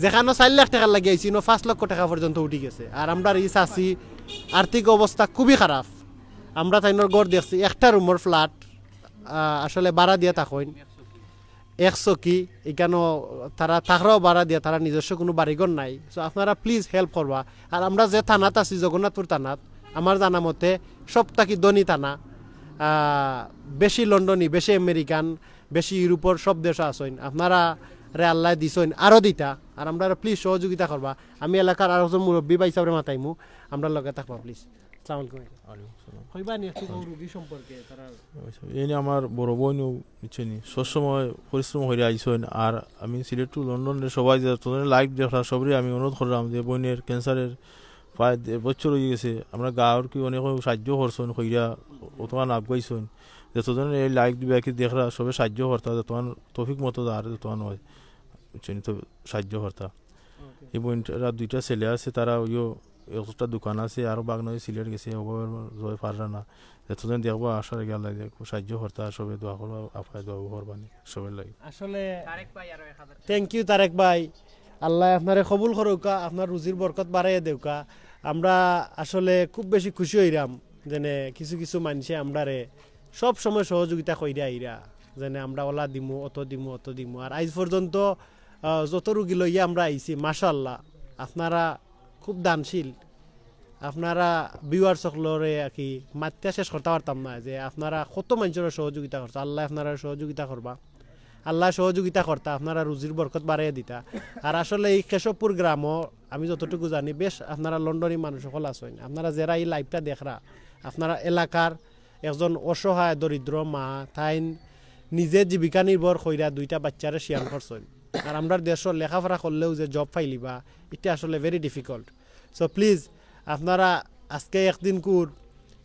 যেখানে 4 লাখ টাকার লাগি আইছি 5 লক্ষ টাকা পর্যন্ত উঠি গেছে আর আমরা এই চাচি আর্থিক অবস্থা খুবই খারাপ আমরা তাইনোর গড় দেখছি একটা রুমের ফ্ল্যাট আসলে ভাড়া দিয়ে থাকেন 100 কি এখানেও তারা থাকরাও ভাড়া দিয়ে তারা নিজস্ব কোনো বাড়িঘর নাই সো আপনারা প্লিজ হেল্প করবা আর আমরা যে থানাত আছি জগন্নাথপুর থানাত আমার জানা মতে সবটাকি ধনী থানা বেশি লন্ডনী বেশি আমেরিকান বেশি ইউরোপের সব দেশ আছেন আপনারা রে আল্লাহ দিছেন আরও দিতা আর আমরা প্লিজ সহযোগিতা করবা আমি এলাকার আরো মুরব্বী বা হিসাবে মাতাইমু আমরা লগে থাকবা প্লিজ এনে আমার বড় বোনও নিচ্ছেনি সবসময় পরিশ্রম করে আইসেন আর আমি সিলেট টু লন্ডনের সবাই লাইভ দেখা সবরে আমি অনুরোধ করলাম যে বোনের ক্যান্সারের প্রায় 1.5 বছর হয়ে গেছে আমরা গাঁৱৰ কি অনেক সাহায্য করছেন কইরা অতমান আগাইছেন যতজন এই লাইক দিবে কি দেখরা সবে সাহায্য করতা যতমান তৌফিক মতো আর যতমান হয় বুঝছেন তো সাহায্য করতা এই বোনরা 2টা ছেলে আছে তারা ওইও একটা দোকান আছে আর বাগনা সিলেট গেছে ওভাবে জয় পাররা না যতজন দেখবো আসার গেল লাগে সাহায্য করতা সবে দোয়া করবা আপায় দোয়া করবানি সবাই লাগে আসলে তারেক ভাই আরো 1000 থ্যাংক ইউ তারেক ভাই আল্লাহ আপনারে কবুল করুকা আপনার রুজির বরকত বাড়াইয়া দেউকা আমরা আসলে খুব বেশি খুশি হইরাম যেনে কিছু কিছু মানুষে আমরারে সব সময় সহযোগিতা কইরা আইরা যেনে আমরা ওলা দিমু অত দিমু আর আজ পর্যন্ত যত রুগী লইয়া আমরা আইছি মাশাআল্লাহ আপনারা খুব দানশীল আপনারা ভিউয়ার্স সকলরে কি মাত্রা শেষ করতে পারতাম না যে আপনারা কত মানুষের সহযোগিতা করছে আল্লাহ আপনারা সহযোগিতা করবা আল্লাহ সহযোগিতা করতা আপনারা রুজির বরকত বাড়াইয়া দিতা আর আসলে এই কেশবপুর গ্রামও আমি যতটুকু জানি বেশ আপনারা লন্ডনী মানুষ সকল আছেন আপনারা যারা এই লাইভটা দেখরা আপনারা এলাকার একজন অসহায় দরিদ্র মা তাই নিজে জীবিকা নির্ভর কইরা 2টা বাচ্চারে শিয়ান করছেন আর আমরা দেশের লেখাপড়া করলেও যে জব পাইলিবা এটা আসলে ভেরি ডিফিকাল্ট সো প্লিজ আপনারা আজকে একদিন কুর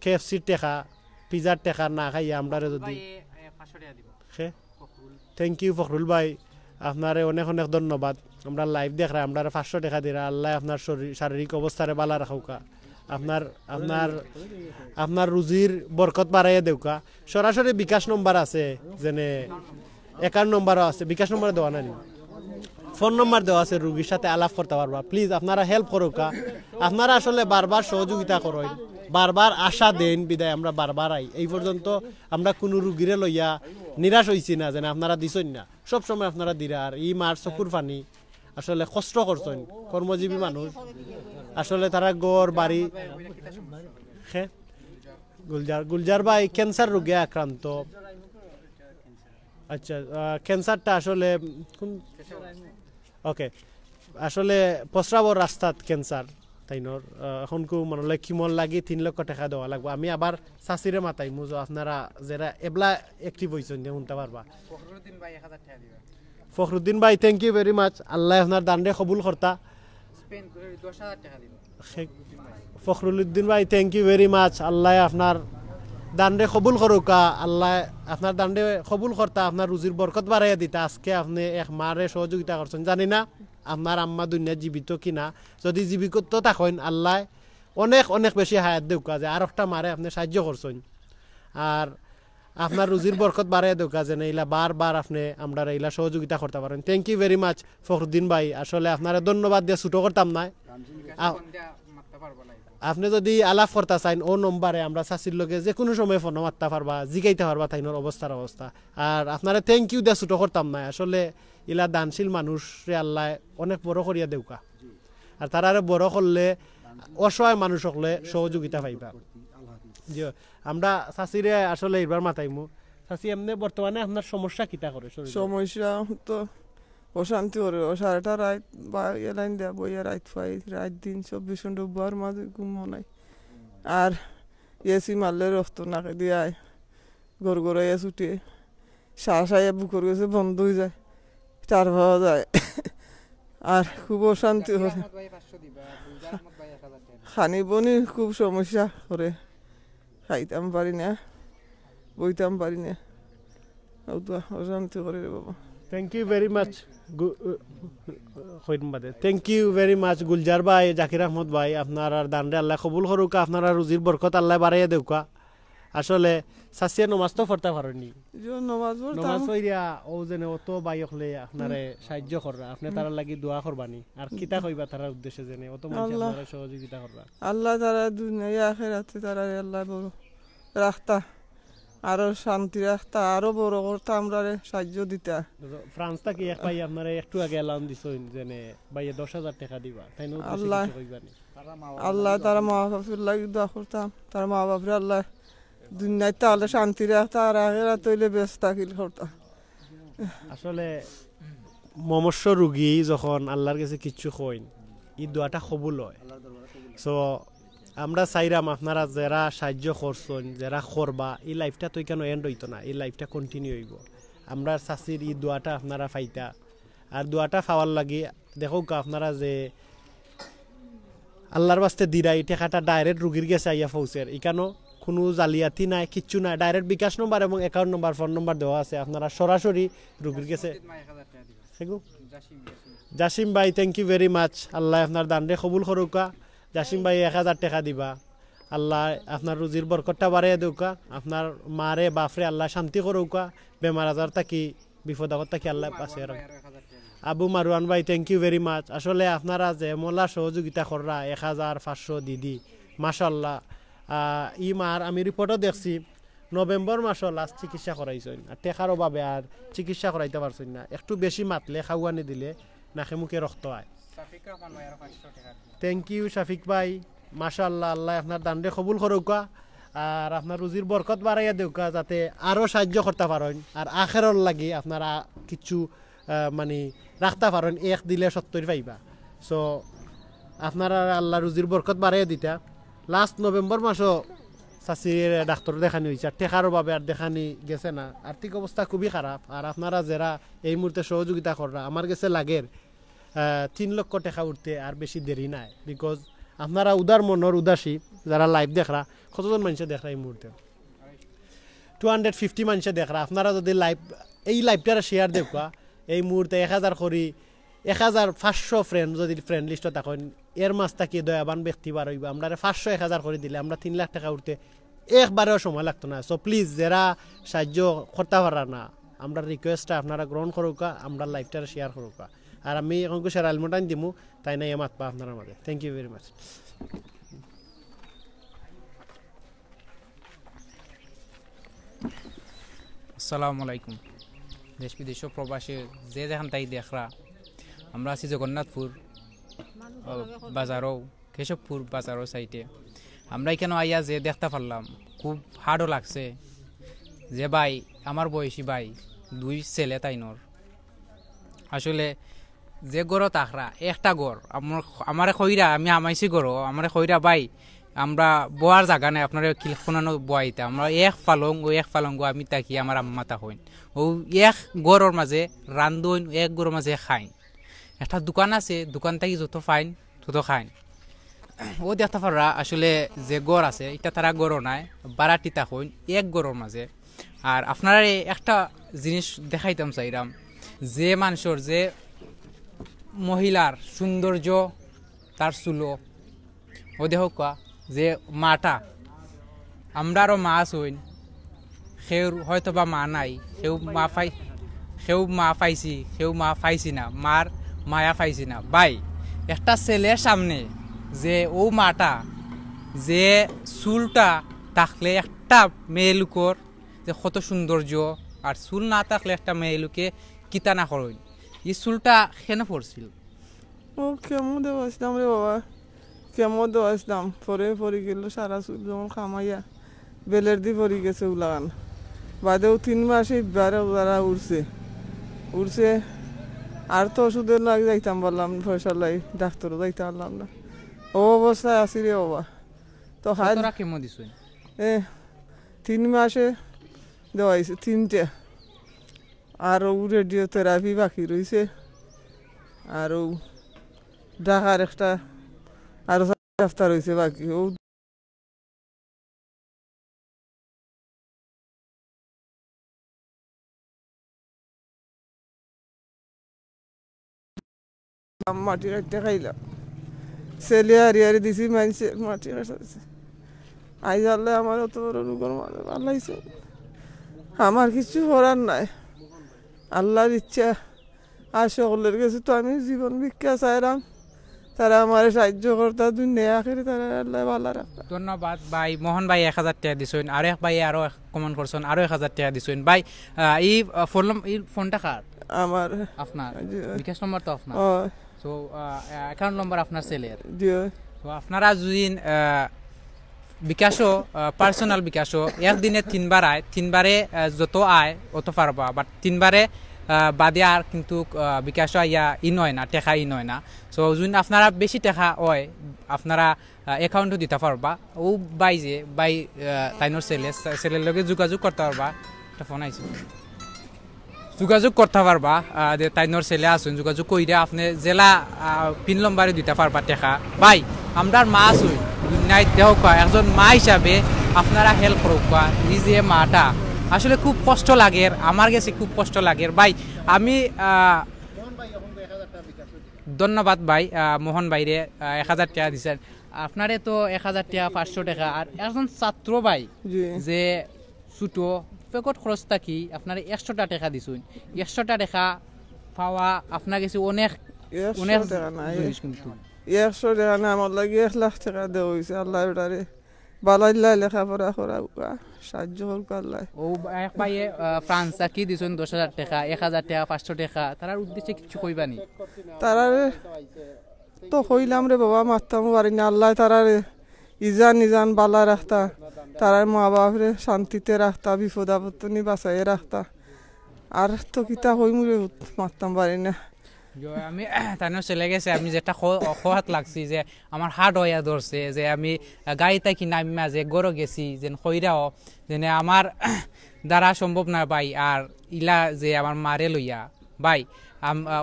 KFC টেকা পিজার টেকা না খাইয়া আমরা যদি 500 টাকা দিব থ্যাংক ইউ ফখরুল ভাই আপনারে অনেক অনেক ধন্যবাদ আমরা লাইভ দেখরা আমরা 500 টাকা দিরা আল্লাহ আপনার শারীরিক অবস্থারে ভালো রাখুকা আপনার রুজির বরকত বাড়াইয়া দেউকা সরাসরি বিকাশ নম্বর আছে যেনে একাউন্ট নম্বরও আছে বিকাশ নম্বর দেওয়া নাই ফোন নম্বর দেওয়া আছে রুগীর সাথে আলাপ করতে পারবা প্লিজ আপনারা হেল্প করুকা আপনারা আসলে বারবার সহযোগিতা করেন বারবার আশা দেন বিদায় আমরা বারবার আই এই পর্যন্ত আমরা কোনো রুগীরে লইয়া নিরাশ হইছি না যেন আপনারা দিছেন না সব সময় আপনারা দিরা আর এই মার চকুর পানি আসলে কষ্ট করছেন কর্মজীবী মানুষ আসলে তারা গড় বাড়ি গুলজার ভাই ক্যান্সার রোগে আক্রান্ত আচ্ছা ক্যান্সারটা আসলে ওকে আসলে প্রস্রাবর রাস্তাত ক্যান্সার তাইনর এখন কেউ মনে কিমল লাগি 3 লক্ষ টাকা দেওয়া লাগবে আমি আবার চাষিরে মাতাই মুজো আপনারা যারা এবলা অ্যাক্টিভ হয়েছেন যে শুনতে পারবা ফখরুদ্দিন ভাই 1000 টাকা দিবা ফখরুদ্দিন ভাই থ্যাংক ইউ ভেরি মাচ আল্লাহ আপনার দানরে কবুল করতা স্পেন 10000 টাকা দিবা ফখরুদ্দিন ভাই থ্যাংক ইউ ভেরি মাচ আল্লাহ আপনার দানরে কবুল করুকা আল্লাহ আপনার দানরে কবুল করতা আপনার রুজির বরকত বাড়াইয়া দিতা আজকে আপনি এক মারে সহযোগিতা করছেন জানি না আপনার আম্মা দুনিয়া জীবিত কিনা যদি জীবিত থাকেন আল্লাহ অনেক অনেক বেশি হায়াত দেউকা যে আর একটা মারে আপনি সাহায্য করছেন আর আপনার রুজির বরকত বাড়াইয়া দেউকা যে এইলা বারবার আপনি আমরা এইলা সহযোগিতা করতে পারেন thank you very much Fakhruddin ভাই আসলে আপনারা ধন্যবাদ দিয়ে ছুটো করতাম না আপনি যদি আলাপ করতে চাইন ও নম্বরে আমরা চাষির লোকে যে কোনো সময় ফোন মারতে পারবা জিগাইতে পারবা তাইনোর অবস্থা আর আপনারা থ্যাংক ইউ দিয়ে ছুটো করতাম না আসলে ইলা দানশীল মানুষরে আল্লাহ অনেক বড় করিয়া দেউকা আর তারা বড় করলে অসহায় মানুষ হলে সহযোগিতা পাইবা যে আমরা চাষিরে আসলে এবার মাথাইমু চাষি এমনি বর্তমানে আপনার সমস্যা কিতা করে সমস্যা তো অশান্তি করে 8:30 রাত বা এলাইন দেয়া বইয়া রাত পাই রাত দিন 24 ঘন্টা বার মাঝে ঘুম নাই আর এসি মারলে রক্ত নাকে দিয়ে আয় গড় ছুটে শাসায় বুকর গেছে বন্ধ হয়ে যায় তার পাওয়া যায় আর খুব অশান্তি করে খানি বনি খুব সমস্যা করে খাইতাম পারি না বইতাম পারি না অশান্তি করে রে বাবা thank you very much thank you very much Gulzar ভাই জাকির আহমদ ভাই আপনার দানরে আল্লাহ কবুল করুকা আপনারা রুজির বরকত আল্লাহ বাড়াইয়া দেউকা আসলে সাসিয়া নমাজ তো পড়তে পারেনি নমাজ পড়িয়া ও যেন অত ভাই হলে আপনারে সাহায্য কররা আপনি তারা লাগি দোয়া করবানি আর কিতা কইবা তার উদ্দেশ্যে জেনে অত মানুষ আপনারা সহযোগিতা কররা আল্লাহ তারা দুনিয়া আখিরাতে তারা আল্লাহ বড় রাখতা আরো শান্তি রাখতা আরো বড় করতা আমরা সাহায্য দিতা ফ্রান্স থেকে এক ভাই আপনারা একটু আগে এলান দিছেন জেনে ভাই 10,000 টাকা দিবা তাই না আল্লাহ তারা মা বাপের লাগি দোয়া করতাম তার মা বাপরে আল্লাহ দুনিয়ায় তাহলে শান্তি রাখতা আর আখিরাত হইলে ব্যস্ত থাকিল করতা আসলে মমস্য রোগী যখন আল্লাহর কাছে কিছু কইন এই দোয়াটা কবুল হয় সো আমরা চাইরাম আপনারা যারা সাহায্য করছেন যারা করবা এই লাইফটা তো কেন এন্ড হইতো না এই লাইফটা কন্টিনিউ হইব আমরা চাষির এই দোয়াটা আপনারা পাইতা আর দোয়াটা পাওয়ার লাগি দেখো আপনারা যে আল্লাহর বাস্তে দিরাই টাকাটা ডাইরেক্ট রুগীর কাছে আইয়া পৌঁছের এখানেও কোনো জালিয়াতি নাই কিচ্ছু নাই ডাইরেক্ট বিকাশ নম্বর এবং অ্যাকাউন্ট নম্বর ফোন নম্বর দেওয়া আছে আপনারা সরাসরি রুগীর কাছে জাসিম ভাই থ্যাংক ইউ ভেরি মাচ আল্লাহ আপনার দানরে কবুল করুকা জাসিম ভাই 1000 টাকা দিবা আল্লাহ আপনার রুজির বরকতটা বাড়িয়ে দেউকা আপনার মারে বাপরে আল্লাহ শান্তি করুকা বেমার আজার থাকি বিপদ আপদ থাকি আল্লাহ পাশে আবু মারওয়ান ভাই থ্যাংক ইউ ভেরি মাচ আসলে আপনারা যে মোল্লা সহযোগিতা কররা 1500 দিদি মাশাল্লাহ ই মার আমি রিপোর্টও দেখছি নভেম্বর মাসও লাস্ট চিকিৎসা করাইছেন আর টেকার অভাবে আর চিকিৎসা করাইতে পারছেন না একটু বেশি মাতলে খাওয়ানি দিলে নাকে মুখে রক্ত হয় থ্যাংক ইউ শাফিক ভাই মাশাল্লাহ আল্লাহ আপনার দান্ডে কবুল করুকা আর আপনার রুজির বরকত বাড়াইয়া দেউকা যাতে আরও সাহায্য করতে পারেন আর আখেরর লাগি আপনারা কিছু মানে রাখতে পারেন এক দিলে 70 পাইবা সো আপনারা আল্লাহ রুজির বরকত বাড়াইয়া দিতা লাস্ট নভেম্বর মাসও চাষির ডাক্তার দেখানি হয়েছে আর টেকার অভাবে আর দেখানি গেছে না আর্থিক অবস্থা খুবই খারাপ আর আপনারা যারা এই মুহূর্তে সহযোগিতা করা আমার কাছে লাগের 3 লক্ষ টাকা উঠতে আর বেশি দেরি নাই বিকজ আপনারা উদার মনের উদাসী যারা লাইভ দেখরা কতজন মানুষে দেখরা এই মুহূর্তে 250 মানুষে দেখরা আপনারা যদি লাইভ এই লাইভটার শেয়ার দেখা এই মুহূর্তে 1000 করি 1500 ফ্রেন্ড যদি ফ্রেন্ড লিস্টে থাকেন এর মাছ থাকি দয়াবান ব্যক্তি বার হইবা আমরা 500 1000 করে দিলে আমরা 3 লাখ টাকা উঠতে একবারেও সময় লাগতো না সো প্লিজ যারা সাহায্য করতে পারা না আমরা রিকোয়েস্টটা আপনারা গ্রহণ করুকা আমরা লাইভটার শেয়ার করুকা আর আমি এখন কুশার আলমোটাইন দিমু তাই না মাত পা আপনার মাঝে থ্যাংক ইউ ভেরি মাচ আসসালামু আলাইকুম দেশ বিদেশ প্রবাসী যে যেখান তাই দেখরা আমরা আছি জগন্নাথপুর বাজারও কেশবপুর বাজারও সাইডে আমরা এখানে আইয়া যে দেখতে পারলাম খুব হার্ডও লাগছে যে ভাই আমার বয়সী ভাই 2 ছেলে তাইনর আসলে যে গড় তাকরা একটা গড় আমার খৈরা আমি আমাইছি গড় আমার খৈরা ভাই আমরা বোয়ার জায়গা নাই আপনার কিলখনানো বোয়াইতে আমরা এক ফালং ও এক ফালং আমি তাকি আমার আম্মাতা হইন ও এক গড়ের মাঝে রান্ধইন এক গড়ের মাঝে খাইন একটা দোকান আছে দোকান থেকে যত ফাইন তত খাইন ও দেখতে পারা আসলে যে গড় আছে এটা তারা গড় নাই বারাটিতা হইন এক গড়ের মাঝে আর আপনারা একটা জিনিস দেখাইতাম চাইরাম যে মানুষের যে মহিলার সৌন্দর্য তার চুলো ও দেখ যে মাটা আমরারও মা আছইন সেও হয়তো বা মা নাই সেও মা পাইছি সেও মা পাইছি না মার মায়া পাইছি না ভাই একটা ছেলের সামনে যে ও মাটা যে চুলটা থাকলে একটা মেয়ে লোকর যে কত সৌন্দর্য আর চুল না থাকলে একটা মেয়ে লোকে কিতা না করইন এই চুলটা কেন পড়ছিল ও কেমন দেওয়া আসলাম রে বাবা কেমন দেওয়া আসলাম পরে গেল সারা চুল যেমন খামাইয়া বেলের দিয়ে পরে গেছে উলাগান বাদেও 3 মাসে যারা উঠছে আর তো ওষুধের না যাইতাম বললাম পয়সা লাই ডাক্তারও যাইতে পারলাম না ও অবস্থায় আসি রে বাবা তো কেমন দিস 3 মাসে দেওয়া হয়েছে 3টে আরও রেডিওথেরাপি বাকি রয়েছে আরও ঢাকার একটা আরও সপ্তাহ রয়েছে বাকি ও মাটি কাটতে খাইলাম ছেলে হারিয়ারি দিছি মানুষে মাটি কাটাছে আই জানলে আমার অত বড় রোগের মাঝে পাল্লাইছে আমার কিছু করার নাই আল্লাহর ইচ্ছা আর সকলের কাছে তো আমি জীবন ভিক্ষা চাইলাম তারা আমার সাহায্য করতে দুনিয়া আখেরে তারা আল্লাহ ভালো রাখা ধন্যবাদ ভাই মোহন ভাই 1000 টাকা দিছেন আর এক ভাই আরো কমেন্ট করছেন আরো 1000 টাকা দিছেন ভাই এই ফোনটা কার আমার আপনার বিকাশ নম্বর তো আপনার সো অ্যাকাউন্ট নম্বর আপনার ছেলের তো আপনারা যদি বিকাশও পার্সোনাল বিকাশও একদিনে 3বার আয় 3বারে যত আয় অত পারবা বাট 3বারে বাদে আর কিন্তু বিকাশও আইয়া ইন হয় না টেকা ইন হয় না সো যদি আপনারা বেশি টেকা হয় আপনারা অ্যাকাউন্টও দিতে পারবা ও বাই যে বাই তাইনোর ছেলের লগে যোগাযোগ করতে পারবা একটা ফোন আইছে যোগাযোগ করতে পারবা যে তাইনোর ছেলে আসুন যোগাযোগ কইরা আপনি জেলা পিন নম্বরে দিতে পারবা টেকা বাই আমরা মা আছুন দুনিয়ায় দেখ একজন মা হিসাবে আপনারা হেল্প করুক এই যে মাটা আসলে খুব কষ্ট লাগে আমার কাছে খুব কষ্ট লাগে ভাই আমি ধন্যবাদ ভাই মোহন ভাইরে 1000 টাকা দিচ্ছেন আপনারে তো 1000 টাকা 500 টাকা আর একজন ছাত্র ভাই যে ছোট পেকট খরচ থাকি আপনার 100 টাকা দিছুন 100 টাকা পাওয়া আপনার কাছে অনেক অনেক জিনিস কিন্তু 100 টাকা না আমার লাগে 1 লাখ টাকা দেওয়া হয়েছে আল্লাহ এটারে বালাইল্লাই লেখাপড়া করা সাহায্য করুক আল্লাহ ও এক ভাইয়ে ফ্রান্স কি দিছুন 10,000 টাকা 1000 টাকা 500 টাকা তার উদ্দেশ্যে কিছু কইবানি তারারে তো কইলাম রে বাবা মারতাম পারি না আল্লাহ তারারে ইজান বালা রাখতা তারার মা বাপরে শান্তিতে রাখতা বিপদ আপদ নি বাঁচাই রাখতা আর তো কিতা কই মুরে মারতাম পারি না আমি তাই চলে গেছে আমি যেটা খোয়াত লাগছি যে আমার হার্ট হইয়া ধরছে যে আমি গাড়িতে কি নামিয়া যে গড় গেছি যেন খৈরাও যেন আমার দ্বারা সম্ভব না ভাই আর ইলা যে আমার মারে লইয়া ভাই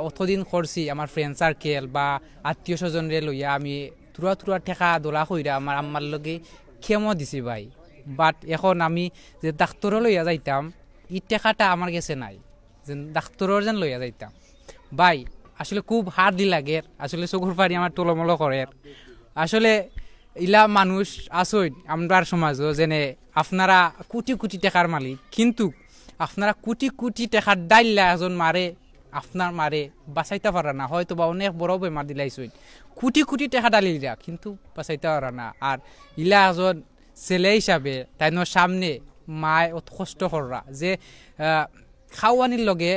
অতদিন করছি আমার ফ্রেন্ড সার্কেল বা আত্মীয় স্বজনরে লইয়া আমি তুরা ঠেকা দোলা কইরা আমার আম্মার লগে খেমো দিছি ভাই বাট এখন আমি যে ডাক্তর লইয়া যাইতাম ই টেকাটা আমার কাছে নাই যে ডাক্তরের যেন লইয়া যাইতাম ভাই আসলে খুব হার্ড লাগে আসলে চকুর পানি আমার টলমলো করে আসলে ইলা মানুষ আসইন আমরার সমাজও যেনে আপনারা কোটি কোটি টাকার মালিক কিন্তু আপনারা কোটি কোটি টাকার ডাইল্লা একজন মারে আপনার মারে বাঁচাইতে পারে না হয়তো বা অনেক বড় বেমার দিলাইছইন কোটি কোটি টাকা ডালিরা কিন্তু বাঁচাইতে পারে না আর ইলা একজন ছেলে হিসাবে তাই সামনে মায় অত কষ্ট করা যে খাওয়ানির লগে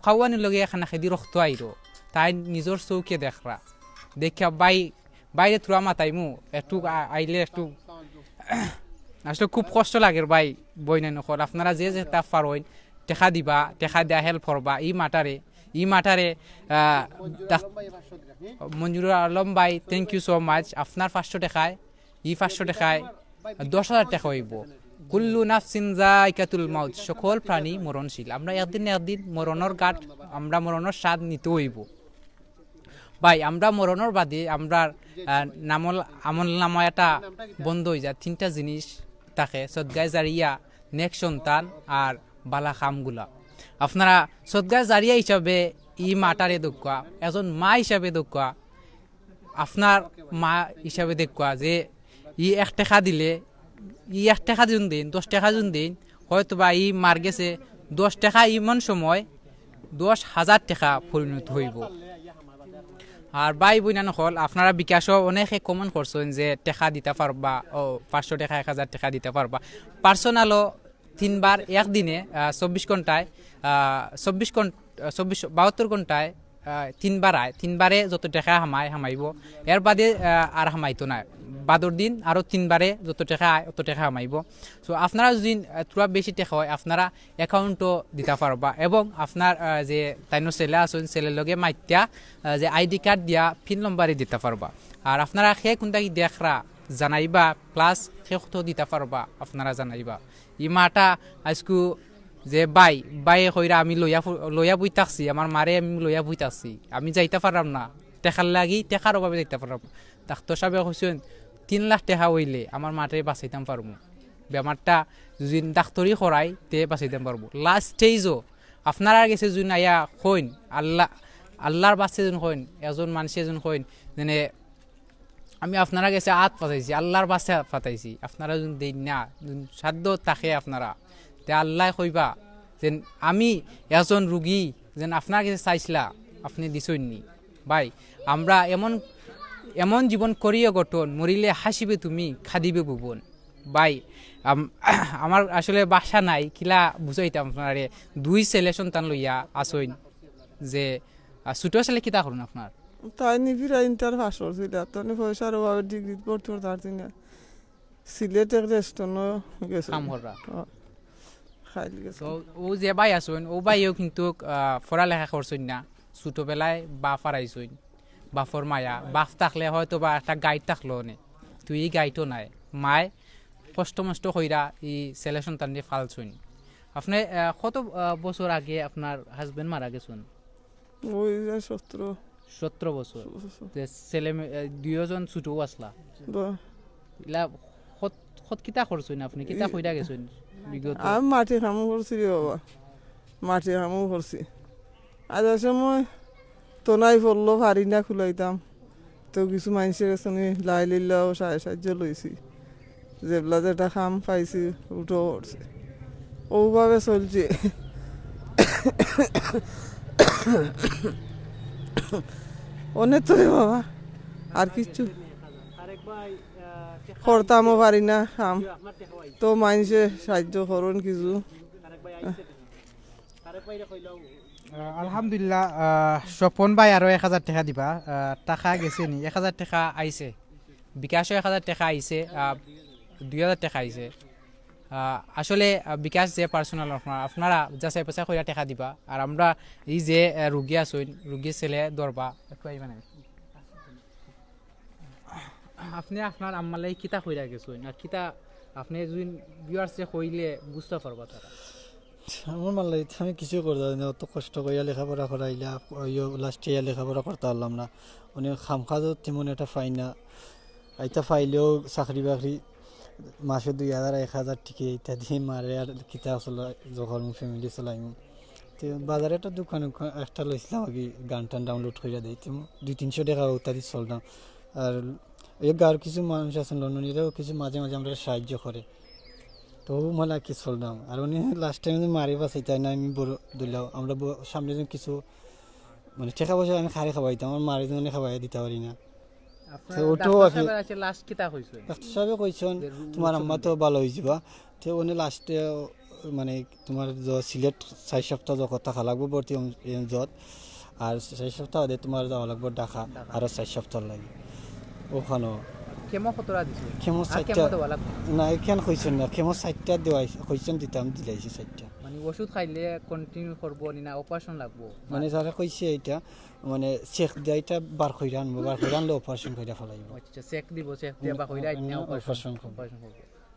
খাওয়ানির লগে খানা খেদি রক্ত আইর তাই নিজের চৌকে দেখরা দেখা বাইরে থুয়া মাতাইমু একটু আইলে একটু আসলে খুব কষ্ট লাগে ভাই বই নাই নকল আপনারা যে যেটা পারইন টেকা দিবা টেকা দেয়া হেল্প করবা ই মাটারে মঞ্জুরুল আলম ভাই থ্যাংক ইউ সো মাচ আপনার 500 টাকায় 500 টাকায় 10,000 টাকা হইব কুল্লু নাফসিন যায়কাতুল মাউত সকল প্রাণী মরণশীল আমরা একদিন মরণের ঘাট আমরা মরণের স্বাদ নিতে হইব ভাই আমরা মরণের বাদে আমরা আমল নামা এটা বন্ধ হয়ে যায় 3টা জিনিস থাকে সদগায়ে জারিয়া নেক সন্তান আর বালা খামগুলা আপনারা সদগায়ে জারিয়া হিসাবে ই মাটারে দেখুয়া একজন মা হিসাবে দেখুয়া আপনার মা হিসাবে দেখুয়া যে ই 1 টাকা দিলে 1 টাকা যুন দিন 10 টাকা যুন দিন হয়তো বা ই মার গেছে 10 টাকা ইমান সময় 10,000 টাকা পরিণত হইব আর ভাই বইনা হল আপনারা বিকাশও অনেকে কমন করছেন যে টাকা দিতে পারবা ও 500 টাকা 1000 টাকা দিতে পারবা পার্সোনালও 3 বার একদিনে 24 ঘন্টায় 72 ঘন্টায় 3 বার আয় 3 বারে যত টাকা হামাইব এর বাদে আর হামাইতো না বাদর দিন আরো 3 বারে যত টাকা আয় অত টাকা হামাইব সো আপনারা যদি তুরা বেশি টাকা হয় আপনারা অ্যাকাউন্টও দিতে পারবা এবং আপনার যে তাইনো ছেলে আছেন ছেলের লগে মাইত্যা যে আইডি কার্ড দিয়া পিন নম্বরে দিতে পারবা আর আপনারা সে কোনটা কি দেখরা জানাইবা প্লাস সেও দিতে পারবা আপনারা জানাইবা ই মাটা আজকু যে বাই কইরা আমি লইয়া বই থাকছি আমার মারে আমি লইয়া বই থাকছি আমি যাইতে পারলাম না টেকার লাগি টেকার অভাবে যাইতে পারলাম ডাক্তার সাহেব কইছেন 3 লাখ টাকা হইলে আমার মাটারে বাঁচাইতাম পারবো বেমারটা যদি ডাক্তারি করাই তে বাঁচাইতাম পারবো লাস্ট স্টেজও আপনারা গেছে যদি আয়া কইন আল্লাহর বাচ্চা যেন কইন এজন মানুষে যেন কইন যেন আমি আপনারা গেছে হাত পাতাইছি আল্লাহর বাচ্চা পাতাইছি আপনারা যদি দেই না সাধ্য তাকে আপনারা তে আল্লাহ কইবা যেন আমি এজন রুগী যেন আপনার কাছে চাইছিলা আপনি দিছইনি ভাই আমরা এমন জীবন করিয়ে গঠন মরিলে হাসিবে তুমি খাদিবে ভুবন ভাই আমার আসলে বাসা নাই কিলা বুঝাইতাম আপনারে 2 ছেলে সন্তান লইয়া আসইন যে ছোট ছেলে কিতা করুন আপনার তাই নিবিরা ইন্টার পাস করছিল তখন পয়সার অভাবে ডিগ্রি পড়তে পারছি না সিলেটের রেস্টুরেন্টও গেছে কাম করা খাইলি গেছে ও যে ভাই আসুন ও ভাইও কিন্তু পড়ালেখা করছেন না ছোটবেলায় বাপ হারাইছইন বাপর মায়া বাপ থাকলে হয়তো বা একটা গাইড থাকলো নে তুই এই গাইডও নাই মায় কষ্ট মষ্ট কইরা এই ছেলে সন্তান দিয়ে ফালছইন আপনি কত বছর আগে আপনার হাজবেন্ড মারা গেছেন ওই 17 বছর যে ছেলে দুইজন ছোটও আসলা ইলা কত কিতা করছেন আপনি কিতা কইরা গেছেন বিগত আমি মাটি কামও করছি রে বাবা, মাটি কামও করছি। আজ সময় তো নাই পড়লো পারি না খুলাইতাম, তো কিছু মানুষের কাছে লাই লিল্লাও সাহায্য লইছি, যেগুলা যেটা খাম পাইছি উঠো করছে, ওভাবে চলছে। অনেক তো বাবা আর কিছু করতামও পারি না খাম, তো মানুষে সাহায্য করুন কিছু। আলহামদুলিল্লাহ স্বপন ভাই আরো 1000 টাকা দিবা, টাকা গেছে নি 1000 টাকা আইছে, বিকাশও 1000 টাকা আইছে, 2000 টাকা আইছে। আসলে বিকাশ যে পার্সোনাল আপনারা যাচাই বাছাই করে টাকা দিবা, আর আমরা এই যে রুগী আছেন রুগীর ছেলে দরবা একটু আইবা না, আপনি আপনার আম্মালাই কিতা কইরা গেছেন আর কিতা আপনি যদি ভিউয়ার্সে কইলে বুঝতে পারবা তারা। আমার মাল্লাই আমি কিছু করতাম না, অত কষ্ট করিয়া লেখাপড়া করাইলা লাস্টে লেখাপড়া করতে পারলাম না, অনেক খাম খাজও তেমন একটা পাই না, আইতা পাইলেও চাকরি বাকরি মাসে 2000 1000 টিকে ইত্যাদি দিয়ে মারে, আর কিতা আসলে যখন ফ্যামিলি চলাইম। তো বাজারে একটা দোকান একটা লইছিলাম আর কি, গান টান ডাউনলোড করে দিই, 200-300 টাকা ইত্যাদি চলতাম। আর এই গাঁর কিছু মানুষ আছেন লন্ডনীরাও কিছু মাঝে মাঝে আমরা সাহায্য করে, তো মানে কি চললাম। আর উনি লাস্ট টাইম মারি বাসাই তাই না, আমি বড় দিলাম আমরা সামনে কিছু মানে টাকা পয়সা আমি খারে খাওয়াইতাম, আমার মারি জন্য খাওয়াই দিতে পারি না। ডাক্তার কইছেন তোমার আম্মা তো ভালো হয়ে যাবা, তো উনি লাস্টে মানে তোমার সিলেট 4 সপ্তাহ যখন থাকা লাগবো ভর্তি যত, আর 4 সপ্তাহ তোমার যাওয়া লাগবো ঢাকা, আরো 4 সপ্তাহ লাগে ওখানে। কেমো কতরা দিছে? কেমো 4টা না, এখান কইছেন না, কেমো 4টা দেওয়াই কইছেন দিতাম, দিলাইছি 4টা। মানে ওষুধ খাইলে কন্টিনিউ করব না অপারেশন লাগবো? মানে যারা কইছে এটা মানে চেক দিয়াইটা বার কইরা আনবো, বার কইরা আনলে অপারেশন কইরা ফেলাইবো। আচ্ছা চেক দিব, চেক দিয়া বা কইরা আইনা অপারেশন করব।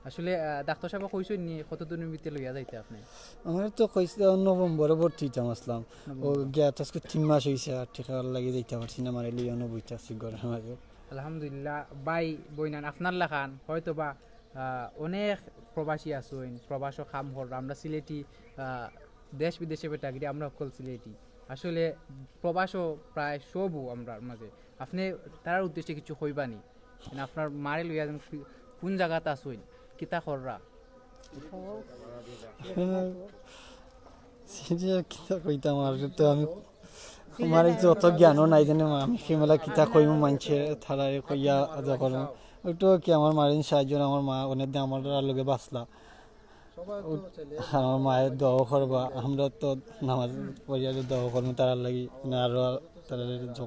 আসলে ডাক্তার সাহেব কইছেন নি কতদিনের ভিতরে লইয়া যাইতে আপনি? আমার তো কইছে নভেম্বরে ভর্তি হইতাম আসলাম, ও গিয়া আজকে 3 মাস হইছে, আর ঠিকা লাগি যাইতে পারছি না, মানে লিয়া বইতে আছি ঘরের মাঝে। আলহামদুলিল্লাহ ভাই বইনান আপনার লাখান হয়তো বা অনেক প্রবাসী আছেন, প্রবাস কাম হল, আমরা সিলেটি দেশ বিদেশে বেটাগিরি আমরা সকল সিলেটি, আসলে প্রবাসও প্রায় সবও আমরা মাঝে। আপনি তার উদ্দেশ্যে কিছু কইবানি? আপনার মারে লইয়া কোন জায়গাতে আছেন, কিতা কররা? কিতা কইতাম আর তো আমি আমার অত জ্ঞানও নাই জানি, আমি সেমেলা কিতা কইমু মানছে থারারে কইয়া যখন ওইটা কি আমার মারিন সাহায্য, আমার মা অনেক দিন আমার লগে বাঁচলা, আমার মায়ের দোয়া করবা, আমরা তো নামাজ পড়িয়া দোয়া করবো তার লাগি, আরো তারা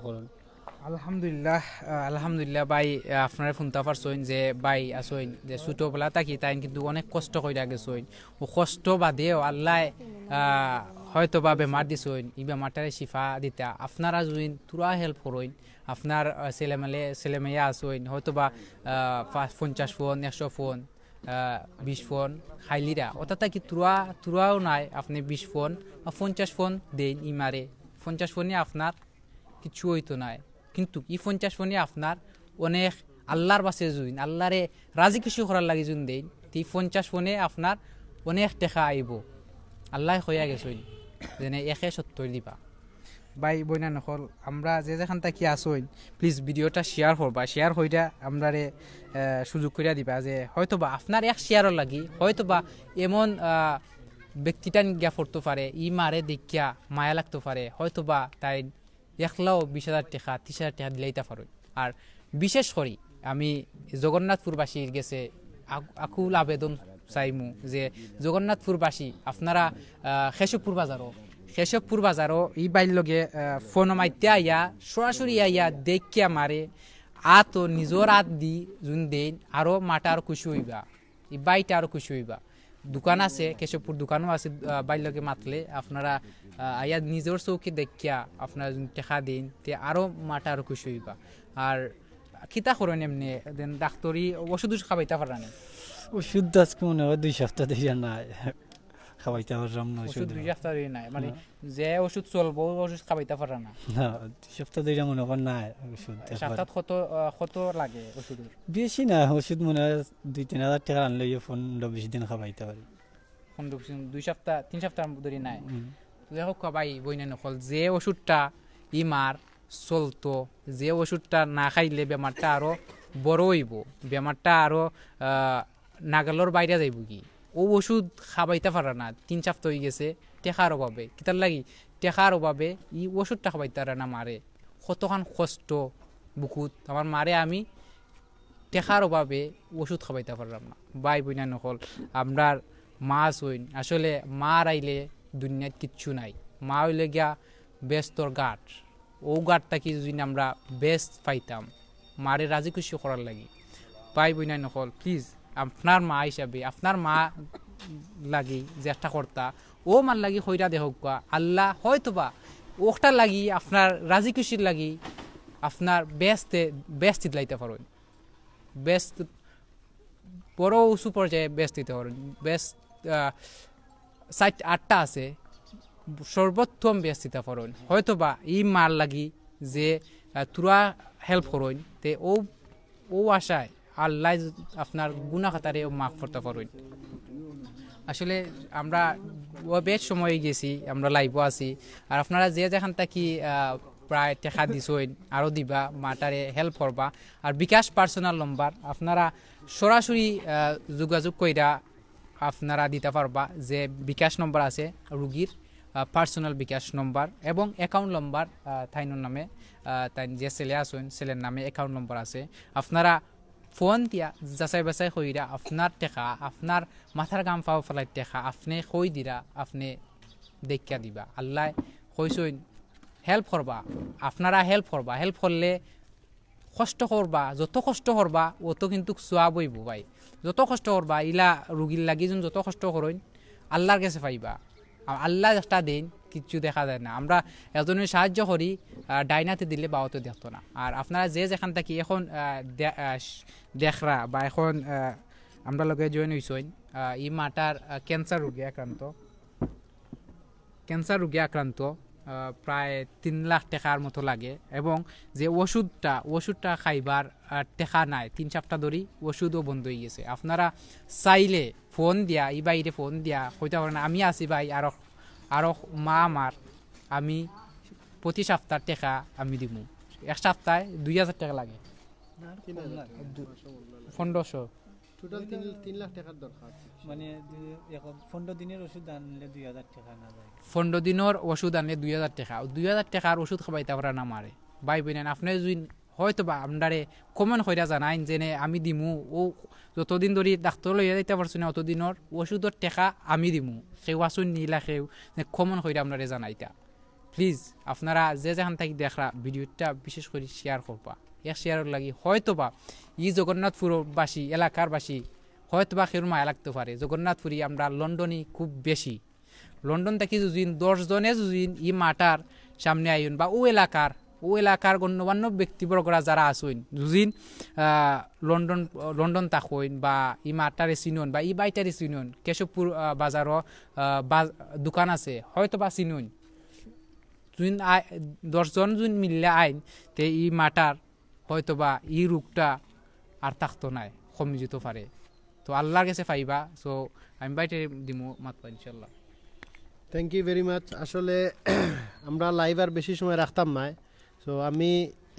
করুন। আলহামদুলিল্লাহ আলহামদুলিল্লাহ ভাই আপনারা শুনতে পারছেন যে ভাই আসেন যে ছোটবেলা থাকি তাই কিন্তু অনেক কষ্ট কইরা গেছেন, ও কষ্ট বাদেও আল্লাহ হয়তো বা বেমার দিছেন, এই বেমারটারে শিফা দিতা আপনারা যদি তুরা হেল্প করেন, আপনার ছেলেমেয়া আসেন হয়তো বা 50 ফোন 100 ফোন 20 ফোন খাইলিরা অর্থাৎ কি তুরাও নাই, আপনি 20 ফোন বা 50 ফোন দেন ইমারে, 50 ফোনে আপনার কিছু হইতো নাই, কিন্তু এই 50 ফোনে আপনার অনেক আল্লাহর বাসে জুইন আল্লাহরে রাজি খুশি করার লাগে জুন দেন, এই 50 ফোনে আপনার অনেক টাকা আইব, আল্লাহ হইয়া গেছেন যেনে 170 দিবা। ভাই বইনা নকল আমরা যে যেখান থেকে আসইন প্লিজ ভিডিওটা শেয়ার করবা, শেয়ার হইরা আমরারে সুযোগ করিয়া দিবা, যে হয়তো বা আপনার এক শেয়ারও লাগি হয়তো বা এমন ব্যক্তিটা গিয়া পড়তে পারে, ই মারে দেখিয়া মায়া লাগতে পারে, হয়তো বা তাই একলাও 20,000 টাকা 30,000 টাকা দিলাইতে পারেন। আর বিশেষ করি আমি জগন্নাথপুরবাসীর গেছে আকুল আবেদন চাইমু যে জগন্নাথপুরবাসী আপনারা কেশবপুর বাজারও এই বাইর লগে ফোন মাইতে আইয়া সরাসরি আইয়া দেখিয়া মারে আত নিজর আত দি যোন দেন আরও মাটা আরও খুশি হইবা, এই বাইটা আরও খুশি হইবা। দোকান আছে কেশবপুর দোকানও আছে, বাইর লগে মাতলে আপনারা আইয়া নিজের চৌকি দেখিয়া আপনারা টেকা দিন তে আরও মাটা আরও খুশি হইবা। আর কিতা করেন এমনি দেন ডাক্তরি ওষুধ খাবাইতে পারা না? ওষুধ আজকে মনে হয় 2 সপ্তাহ দিয়ে নাই খাওয়াইতে পারলাম না ওষুধ ওষুধ 2 সপ্তাহ ধরে নাই মানে যে ওষুধ চলবো ওই ওষুধ খাওয়াইতে পারে না না 2 সপ্তাহ ধরে মনে করেন না ওষুধ সপ্তাহ কত লাগে ওষুধের বেশি না ওষুধ মনে হয় 2-3 হাজার টাকা আনলে 15-20 দিন খাওয়াইতে পারি 2 সপ্তাহ 3 সপ্তাহ ধরে নাই দেখো ভাই বইনা নকল যে ওষুধটা ইমার চলতো যে ওষুধটা না খাইলে বেমারটা আরো বড় হইব বেমারটা আরো নাগালর বাইরে যাইব কি ও ওষুধ খাবাইতে পারে না 3 সপ্তাহ হয়ে গেছে টেকার অভাবে কিতার লাগি টেকার অভাবে ই ওষুধটা খাবাইতে পারে না মারে কতখান কষ্ট বুকুত আমার মারে আমি টেকার অভাবে ওষুধ খাবাইতে পারলাম না ভাই বইনা নকল আমরার মাছ হইন আসলে মা আইলে দুনিয়াত কিচ্ছু নাই মা হইলে গিয়া ব্যস্তর গাঠ ও গাঠটা কি যদি আমরা বেস্ট পাইতাম মারে রাজি খুশি করার লাগি ভাই বইনা নকল প্লিজ আপনার মা হিসাবে আপনার মা লাগি চেষ্টা করতা ও মার লাগি হইরা দেখুক আল্লাহ হয়তোবা ওটা লাগি আপনার রাজি খুশির লাগি আপনার বেস্ট দিলাইতে পারেন বেস্ট বড় উঁচু পর্যায়ে বেস্ট দিতে পারেন বেস্ট 7-8টা আছে সর্বোত্তম বেস্ট দিতে পারেন হয়তোবা ই মার লাগি যে তোরা হেল্প করেন তে ও আশায় আল্লাহ আপনার গুনাহ খাতারে মাফ করতে পারেন আসলে আমরা বেশ সময় গেছি আমরা লাইভও আছি আর আপনারা যে যেখান থাকি প্রায় টাকা দিছেন আরও দিবা মাটারে হেল্প করবা আর বিকাশ পার্সোনাল নম্বর আপনারা সরাসরি যোগাযোগ কইরা আপনারা দিতে পারবা যে বিকাশ নম্বর আছে রুগীর পার্সোনাল বিকাশ নম্বর এবং অ্যাকাউন্ট নম্বর তাইনোর নামে তাই যে ছেলে আছেন ছেলের নামে অ্যাকাউন্ট নম্বর আছে আপনারা ফোন দিয়া যাচাই বাছাই কইরা আপনার টাকা আপনার মাথার গাম পাও ফেলাই টাকা আপনি কই দিরা আপনি দেখা দিবা আল্লাহ কইসইন হেল্প করবা আপনারা হেল্প করলে কষ্ট করবা যত কষ্ট করবা অত কিন্তু সোয়াব হইব ভাই যত কষ্ট করবা ইলা রুগীর লাগি যত কষ্ট করেন আল্লাহর কাছে পাইবা আল্লাহ একটা দিন কিছু দেখা যায় না আমরা এজনের সাহায্য করি ডাইনাতে দিলে বাওতে দেখতো না আর আপনারা যে যেখান থেকে এখন দেখরা বা এখন আমরা লগে জয়েন হইছেন ই মাটার ক্যান্সার রোগে আক্রান্ত প্রায় 3 লাখ টাকার মতো লাগে এবং যে ওষুধটা খাইবার টাকা নাই 3 সপ্তাহ ধরে ওষুধও বন্ধ হয়ে গেছে আপনারা চাইলে ফোন দিয়া ই বাইরে ফোন দিয়া কইতে পারেন আমি আছি ভাই আরো মা আমার আমি প্রতি সপ্তাহ টাকা আমি দিব এক সপ্তাহে 2000 টাকা লাগে 1500 টোটাল 3 লাখ টাকার দরকার মানে 15 দিনের ওষুধ আনলে 2000 টাকা না যায় 15 দিনের ওষুধ আনলে 2000 টাকা 2000 টাকার ওষুধ খাবাইতে পারা না মারে ভাই বোনেন আপনি যদি হয়তো বা আমরারে কমন কইরা জানাইন যে আমি দিমু ও যতদিন ধরে ডাক্তার লইয়া যাইতে পারছি না অতদিনের ওষুধের টাকা আমি দিমু কেউ আসুন নিলা কেউ কমন কইরা আপনারে জানাইতা প্লিজ আপনারা যে যেখান থেকে দেখরা ভিডিওটা বিশেষ করে শেয়ার করবা এক শেয়ারের লাগি হয়তোবা ই জগন্নাথপুরবাসী এলাকারবাসী হয়তোবা কেউ মায়া লাগতে পারে জগন্নাথপুরি আমরা লন্ডনে খুব বেশি লন্ডন থেকে যদি 10 জনে যদি ই মাটার সামনে আইন বা ও এলাকার গণ্যমান্য ব্যক্তিবর্গরা যারা আসুন যদি লন্ডন তাকইন বা ই মাটারে চিনুন বা ই বাইটারে চিনুন কেশবপুর বাজারও দোকান আছে হয়তোবা চিনুন যদি 10 জন যদি মিললে আইন তে ই মাটার হয়তোবা ই রোগটা আর থাকতো নাই কমে যেতে পারে তো আল্লাহর কাছে পাইবা সো আমি বাইরে দিমু মাতবা ইনশাআল্লাহ থ্যাংক ইউ ভেরি মাচ আসলে আমরা লাইভ আর বেশি সময় রাখতাম না সো আমি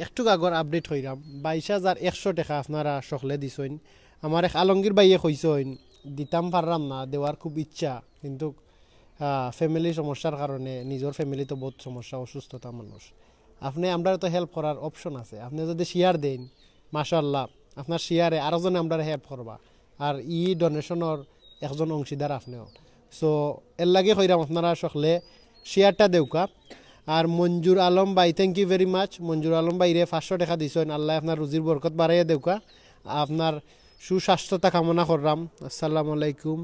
একটু আগর আপডেট হইলাম 22,100 টাকা আপনারা সকলে দিছেন আমার এক আলমগীর ভাইয়ে কইছেন দিতাম পারলাম না দেওয়ার খুব ইচ্ছা কিন্তু ফ্যামিলি সমস্যার কারণে নিজের ফ্যামিলি তো বহুত সমস্যা অসুস্থতা মানুষ আপনি আমরা তো হেল্প করার অপশন আছে আপনি যদি শেয়ার দেন মাশাআল্লাহ আপনার শেয়ারে আরো জন আমরা হেল্প করবা আর ই ডোনেশনের একজন অংশীদার আপনিও সো এর লাগে কইরাম আপনারা সকলে শেয়ারটা দেউকা আর মঞ্জুর আলম ভাই থ্যাংক ইউ ভেরি মাচ মঞ্জুর আলম ভাইরে 500 টাকা দিছেন আল্লাহ আপনার রুজির বরকত বাড়াইয়া দেউকা আপনার সুস্বাস্থ্যতা কামনা করলাম আসসালামু আলাইকুম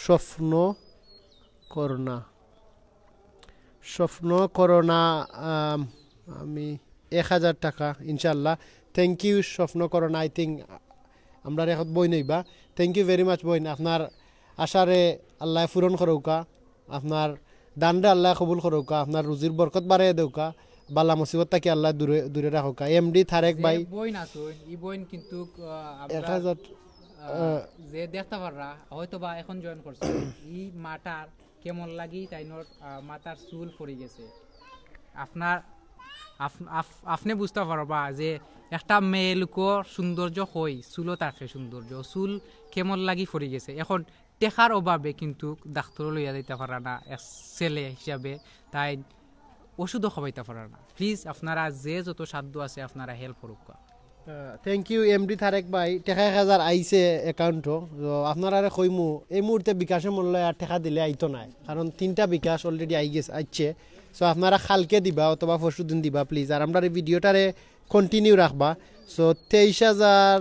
স্বপ্ন করোনা আমি 1000 টাকা ইনশাআল্লাহ থ্যাংক ইউ স্বপ্ন করোনা আই থিঙ্ক আমরা এখন বই নইবা থ্যাংক ইউ ভেরি মাচ বইন আপনার আশারে আল্লাহ পূরণ করুকা আপনার দানরে আল্লাহ কবুল করুকা, আপনার রুজির বরকত বাড়াই দেউকা, বালা মুসিবত থেকে আল্লাহ দূরে দূরে রাখুকা। এমডি থারেক ভাই বইন আছুন ই বইন কিন্তু 1000 যে দেখতে পাররা হয়তো বা এখন জয়েন করছে ই মাটার কেমন লাগি তাইনোর মাথার চুল পড়ে গেছে। আপনার আপনি বুঝতে পারবা যে একটা মেয়ে লোকের সৌন্দর্য হই চুলও থাকে সৌন্দর্য, চুল কেমন লাগি পড়ে গেছে। এখন টেকার অভাবে কিন্তু ডাক্তারও লইয়া দিতে পারা না এক ছেলে হিসাবে, তাই ওষুধও খাওয়াইতে পারা না। প্লিজ আপনারা যে যত সাধ্য আছে আপনারা হেল্প করুক। থ্যাংক ইউ এমডি থারেক ভাই। টেকা 1000 আইছে অ্যাকাউন্টও, আপনারা কইমু এই মুহূর্তে বিকাশের মূল্য আর টাকা দিলে আইতো নাই, কারণ 3টা বিকাশ অলরেডি আইছে। সো আপনারা খালকে দিবা অথবা পরশু দিন দিবা প্লিজ। আর আমরা এই ভিডিওটারে কন্টিনিউ রাখবা। সো 23,000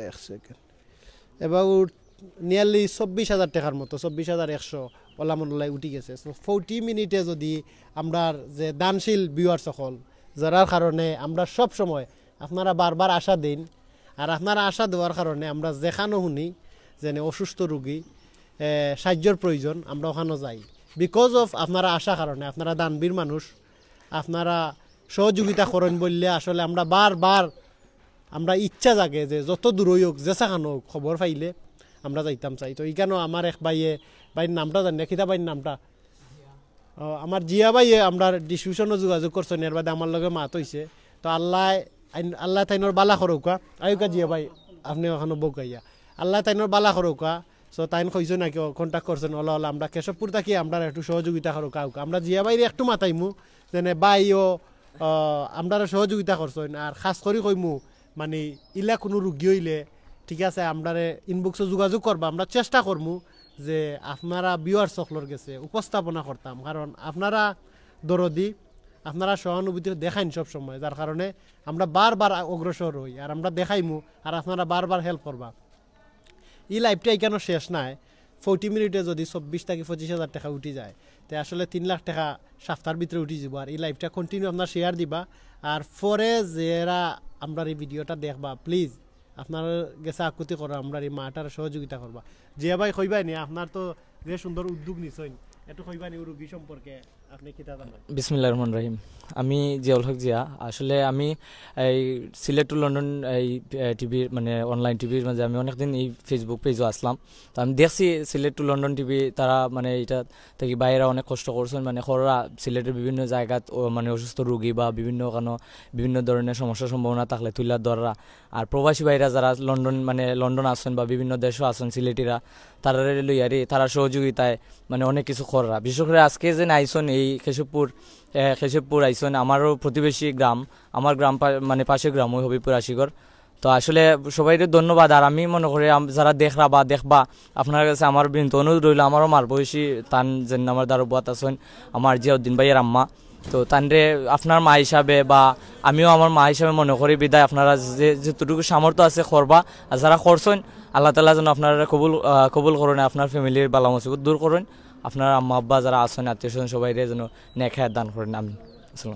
এক সেকেন্ড এবাউট নিয়ারলি 24,000 টাকার মতো, 24,100 ওলা মনলাই উঠি গেছে। সো 40 মিনিটে যদি আমরা যে দানশীল ভিউয়ার সকল যারার কারণে আমরা সব সময় আপনারা বারবার আশা দিন, আর আপনারা আশা দেওয়ার কারণে আমরা যেখানে শুনি যে অসুস্থ রোগী সাহায্যের প্রয়োজন আমরা ওখানে যাই। বিকজ অফ আপনারা আশা কারণে, আপনারা দানবীর মানুষ, আপনারা সহযোগিতা করেন বললে আসলে আমরা বারবার আমরা ইচ্ছা জাগে যে যত দূরই হোক যেখানে হোক খবর পাইলে আমরা যাইতাম চাই। তো এইখানেও আমার এক বাইয়ের নামটা জানি কিতা বাইর নামটা আমার জিয়া ভাইয়ে আমরা ডিস্ট্রিবিউশনও যোগাযোগ করছেন, এর বাদে আমার লগে মাত হয়েছে। তো আল্লাহ তাইনোর বালা করৌকা আয়ুকা জিয়া ভাই আপনি ওখানে বকাইয়া আল্লাহ তাইনোর বালা করৌকা। সো তাইন কইছো নাকি কন্ট্যাক্ট করছেন ওলা ওলা আমরা কেশবপুর থাকি আমরা একটু সহযোগিতা করো কাউকে আমরা জিয়া বাইরে একটু মাতাইমু যেনে বাইও আমরা সহযোগিতা করছেন। আর খাস করে কইমু মানে ইলা কোনো রুগী হইলে ঠিক আছে আমরা ইনবক্সে যোগাযোগ করবা, আমরা চেষ্টা করমু যে আপনারা ভিউয়ার সকলের গেছে উপস্থাপনা করতাম, কারণ আপনারা দরদি আপনারা সহানুভূতি দেখাইন সব সময়, যার কারণে আমরা বারবার অগ্রসর হই আর আমরা দেখাইমু আর আপনারা বারবার হেল্প করবা। এই লাইফটা এখানে শেষ নাই, 40 মিনিটে যদি 24 থেকে 25,000 টাকা উঠি যায় তো আসলে 3 লাখ টাকা সপ্তাহের ভিতরে উঠি যাব। আর এই লাইফটা কন্টিনিউ আপনারা শেয়ার দিবা, আর পরে যারা আমরা এই ভিডিওটা দেখবা প্লিজ আপনার গেছে আকুতি করো আমরা এই মাটার সহযোগিতা করবা। জিয়া ভাই কইবাই নি আপনার তো যে সুন্দর উদ্যোগ নিছেন একটু কইবানি রোগী সম্পর্কে আপনি কি জানেন? বিসমিল্লাহির রহমানির রহিম। আমি জিয়াউল হক জিয়া। আসলে আমি এই সিলেট টু লন্ডন এই টিভির মানে অনলাইন টিভির মাঝে আমি অনেকদিন এই ফেসবুক পেজও আসলাম। তো আমি দেখছি সিলেট টু লন্ডন টিভি তারা মানে এটা থেকে বাইরে অনেক কষ্ট করছেন, মানে খরা সিলেটের বিভিন্ন জায়গাত মানে অসুস্থ রোগী বা বিভিন্ন ধরনের সমস্যার সম্ভাবনা থাকলে তুলা ধরা। আর প্রবাসী বাইরা যারা লন্ডন আছেন বা বিভিন্ন দেশও আছেন সিলেটিরা তারা লইয়ারি তারা সহযোগিতায় মানে অনেক কিছু খরা। বিশেষ করে আজকে যে আইসন এই কেশবপুর আইসন আমারও প্রতিবেশী গ্রাম, আমার গ্রাম মানে পাশের গ্রাম ওই হবিপুর আশিগড়। তো আসলে সবাইকে ধন্যবাদ। আর আমি মনে করি যারা দেখরা বা দেখবা আপনার কাছে আমার বিনীত অনুরোধ রইল, আমারও মার বয়সী তান যেন আমার দ্বারা বুয়াত আছেন আমার জিয়াউদ্দিন ভাইয়ের আম্মা। তো তানরে আপনার মা হিসাবে বা আমিও আমার মা হিসাবে মনে করি বিদায় আপনারা যেটুকু সামর্থ্য আছে করবা। আর যারা করছেন আল্লাহ তাআলা যেন আপনারা কবুল করেন, আপনার ফ্যামিলির বালা মুসিবত দূর করেন, আপনার আম্মা আব্বা যারা আছেন আত্মীয় স্বজন সবাই যেন নেক হায়াত দান করেন। আমি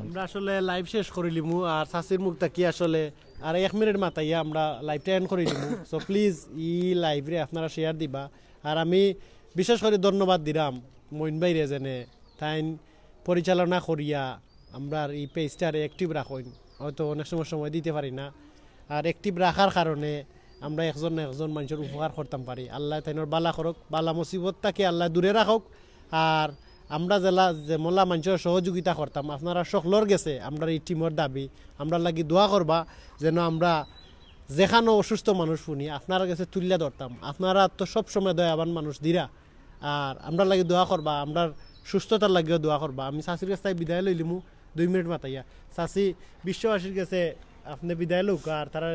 আমরা আসলে লাইভ শেষ করিলিমু আর শাসির মুখটা কি আসলে আর 1 মিনিট মাতাইয়া আমরা লাইভটা এন্ড করিলিমু। সো প্লিজ ই লাইভে আপনারা শেয়ার দিবা। আর আমি বিশেষ করে ধন্যবাদ দিলাম মইন ভাইরে যেনে তাই পরিচালনা করিয়া আমরা এই পেজটারে অ্যাক্টিভ রাখুন, হয়তো অনেক সময় দিতে পারি না। আর অ্যাক্টিভ রাখার কারণে আমরা একজন মানুষের উপকার করতাম পারি। আল্লাহ তাইনোর বালা করুক, বালা মুসিবতটাকে আল্লাহ দূরে রাখুক। আর আমরা যে মোল্লা মানুষের সহযোগিতা করতাম আপনারা সকলের গেছে আমরা এই টিমের দাবি আমরা লাগি দোয়া করবা যেন আমরা যেখানে অসুস্থ মানুষ শুনি আপনারা কাছে তুলিয়া ধরতাম। আপনারা তো সবসময় দয়াবান মানুষ দিরা, আর আমরা লাগি দোয়া করবা, আমরা সুস্থতার লাগিও দোয়া করবা। আমি শাশির কাছে বিদায় লইলিমু 2 মিনিট মাতাইয়া। শাশি বিশ্ববাসীর কাছে আপনি বিদায় লোক আর তারা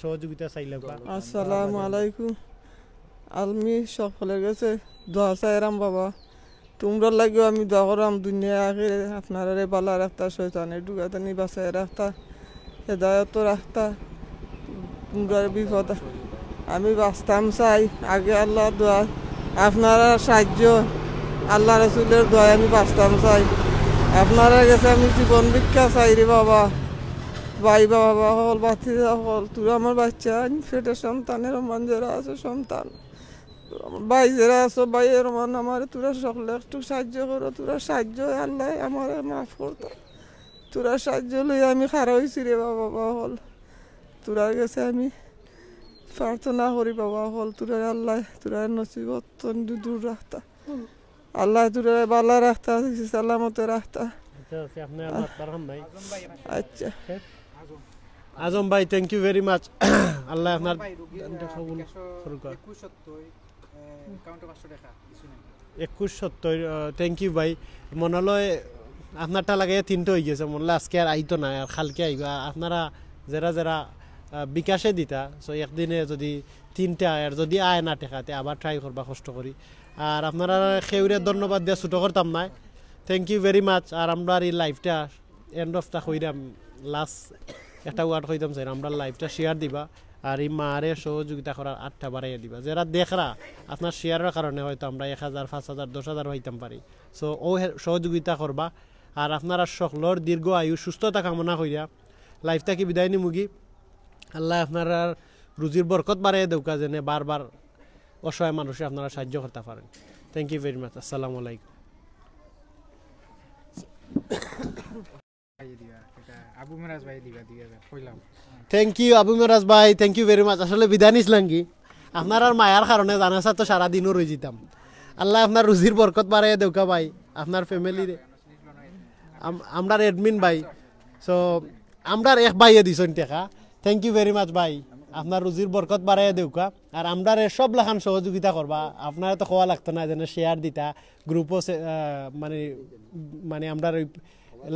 সহযোগিতা চাইলে। আসসালামু আলাইকুম। আমি সকলের কাছে দোয়া চাইরাম বাবা, তোমরা লাগিও আমি দোয়া করাম দুনিয়া আখেরে আপনারা বালা রাখতা, শয়তানের ঢুকাতানি বাঁচায় রাখতা, হেদায়ত রাখতা, তোমরা বিপদ আমি বাঁচতাম চাই। আগে আল্লাহ দোয়া আপনারা সাহায্য আল্লাহ রসুলের দোয়া আমি বাঁচতাম চাই। আপনারা গেছে আমি জীবন ভিক্ষা চাই রে বাবা, ভাই বাবা হল বাতি হল তোরা আমার বাচ্চা পেটের সন্তানের মান যারা আছে সন্তান ভাই যারা আছো ভাইয়ের মান আমার তোরা সকলে একটু সাহায্য করো, তোরা সাহায্য আল্লাহ আমার মাফ করতো, তোরা সাহায্য লই আমি খারা হয়েছি রে বাবা হল, তোরার কাছে আমি প্রার্থনা করি বাবা হল, তোরা আল্লাহ তোরা নসিবত দূর রাখতা, আল্লাহ তোরা বালা রাখতা, সালামতে রাখতা। আচ্ছা আজম ভাই থ্যাংক ইউ ভেরি মাচ, আল্লাহ আপনার 2170 থ্যাংক ইউ ভাই। মনালয় আপনারটা লাগে 3টা হয়ে গেছে, মনলা আজকে আর আইতো না, আর কালকে আইবা। আপনারা যারা যারা বিকাশে দিতা, সো একদিনে যদি 3টা আর যদি আয় না টেকাতে আবার ট্রাই করবা কষ্ট করি। আর আপনারা খেউরে ধন্যবাদ দিয়া ছোটো করতাম না, থ্যাংক ইউ ভেরি মাচ। আর আমরা এই লাইফটা এন্ড অফটা কইরাম, লাস্ট একটা ওয়ার্ড কইতাম চাই, আমরা লাইফটা শেয়ার দিবা আর এই মারে সহযোগিতা করার 8টা বাড়াইয়া দিবা। যারা দেখরা আপনার শেয়ারের কারণে হয়তো আমরা 1000 5000 10,000 হইতাম পারি, সো ও সহযোগিতা করবা। আর আপনারা সকলের দীর্ঘ আয়ু সুস্থতা কামনা করিয়া লাইফটা কি বিদায় নিমুগি। আল্লাহ আপনারা রুজির বরকত বাড়াইয়া দেউকা, যেন বারবার অসহায় মানুষে আপনারা সাহায্য করতে পারেন। থ্যাংক ইউ ভেরি মাচ, আসসালামু আলাইকুম। থ্যাংক ইউ আবু মেরাজ ভাই, থ্যাংক ইউ ভেরি মাচ। আসলে বিদায় নিছিলাম কি আপনার আর মায়ার কারণে জানাসা তো সারাদিনও রয়ে যেতাম। আল্লাহ আপনার রুজির বরকত বাড়াইয়া দেউকা ভাই, আপনার ফ্যামিলির আমরা এডমিন ভাই, সো আমরা এক ভাইয়ে দিছেন টাকা, থ্যাংক ইউ ভেরি মাচ ভাই। আপনার রুজির বরকত বাড়াইয়া দেউকা, আর আমরা সব লাখান সহযোগিতা করবা। আপনারা তো খোয়া লাগতো না, যেন শেয়ার দিতা গ্রুপও, মানে মানে আমরা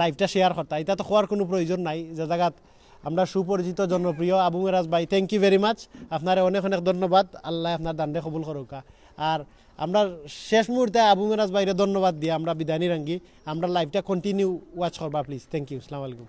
লাইভটা শেয়ার করতা, এটা তো খোয়ার কোনো প্রয়োজন নাই। যে জায়গাত আমরা সুপরিচিত জনপ্রিয় আবু মেরাজ ভাই, থ্যাংক ইউ ভেরি মাচ, আপনার অনেক অনেক ধন্যবাদ। আল্লাহ আপনার দান্ডে কবুল করুকা। আর আমরা শেষ মুহূর্তে আবু মেরাজ ভাইরে ধন্যবাদ দিয়ে আমরা বিদায় নিরাঙ্গি। আমরা লাইভটা কন্টিনিউ ওয়াচ করবা প্লিজ। থ্যাংক ইউ, আসসালামু আলাইকুম।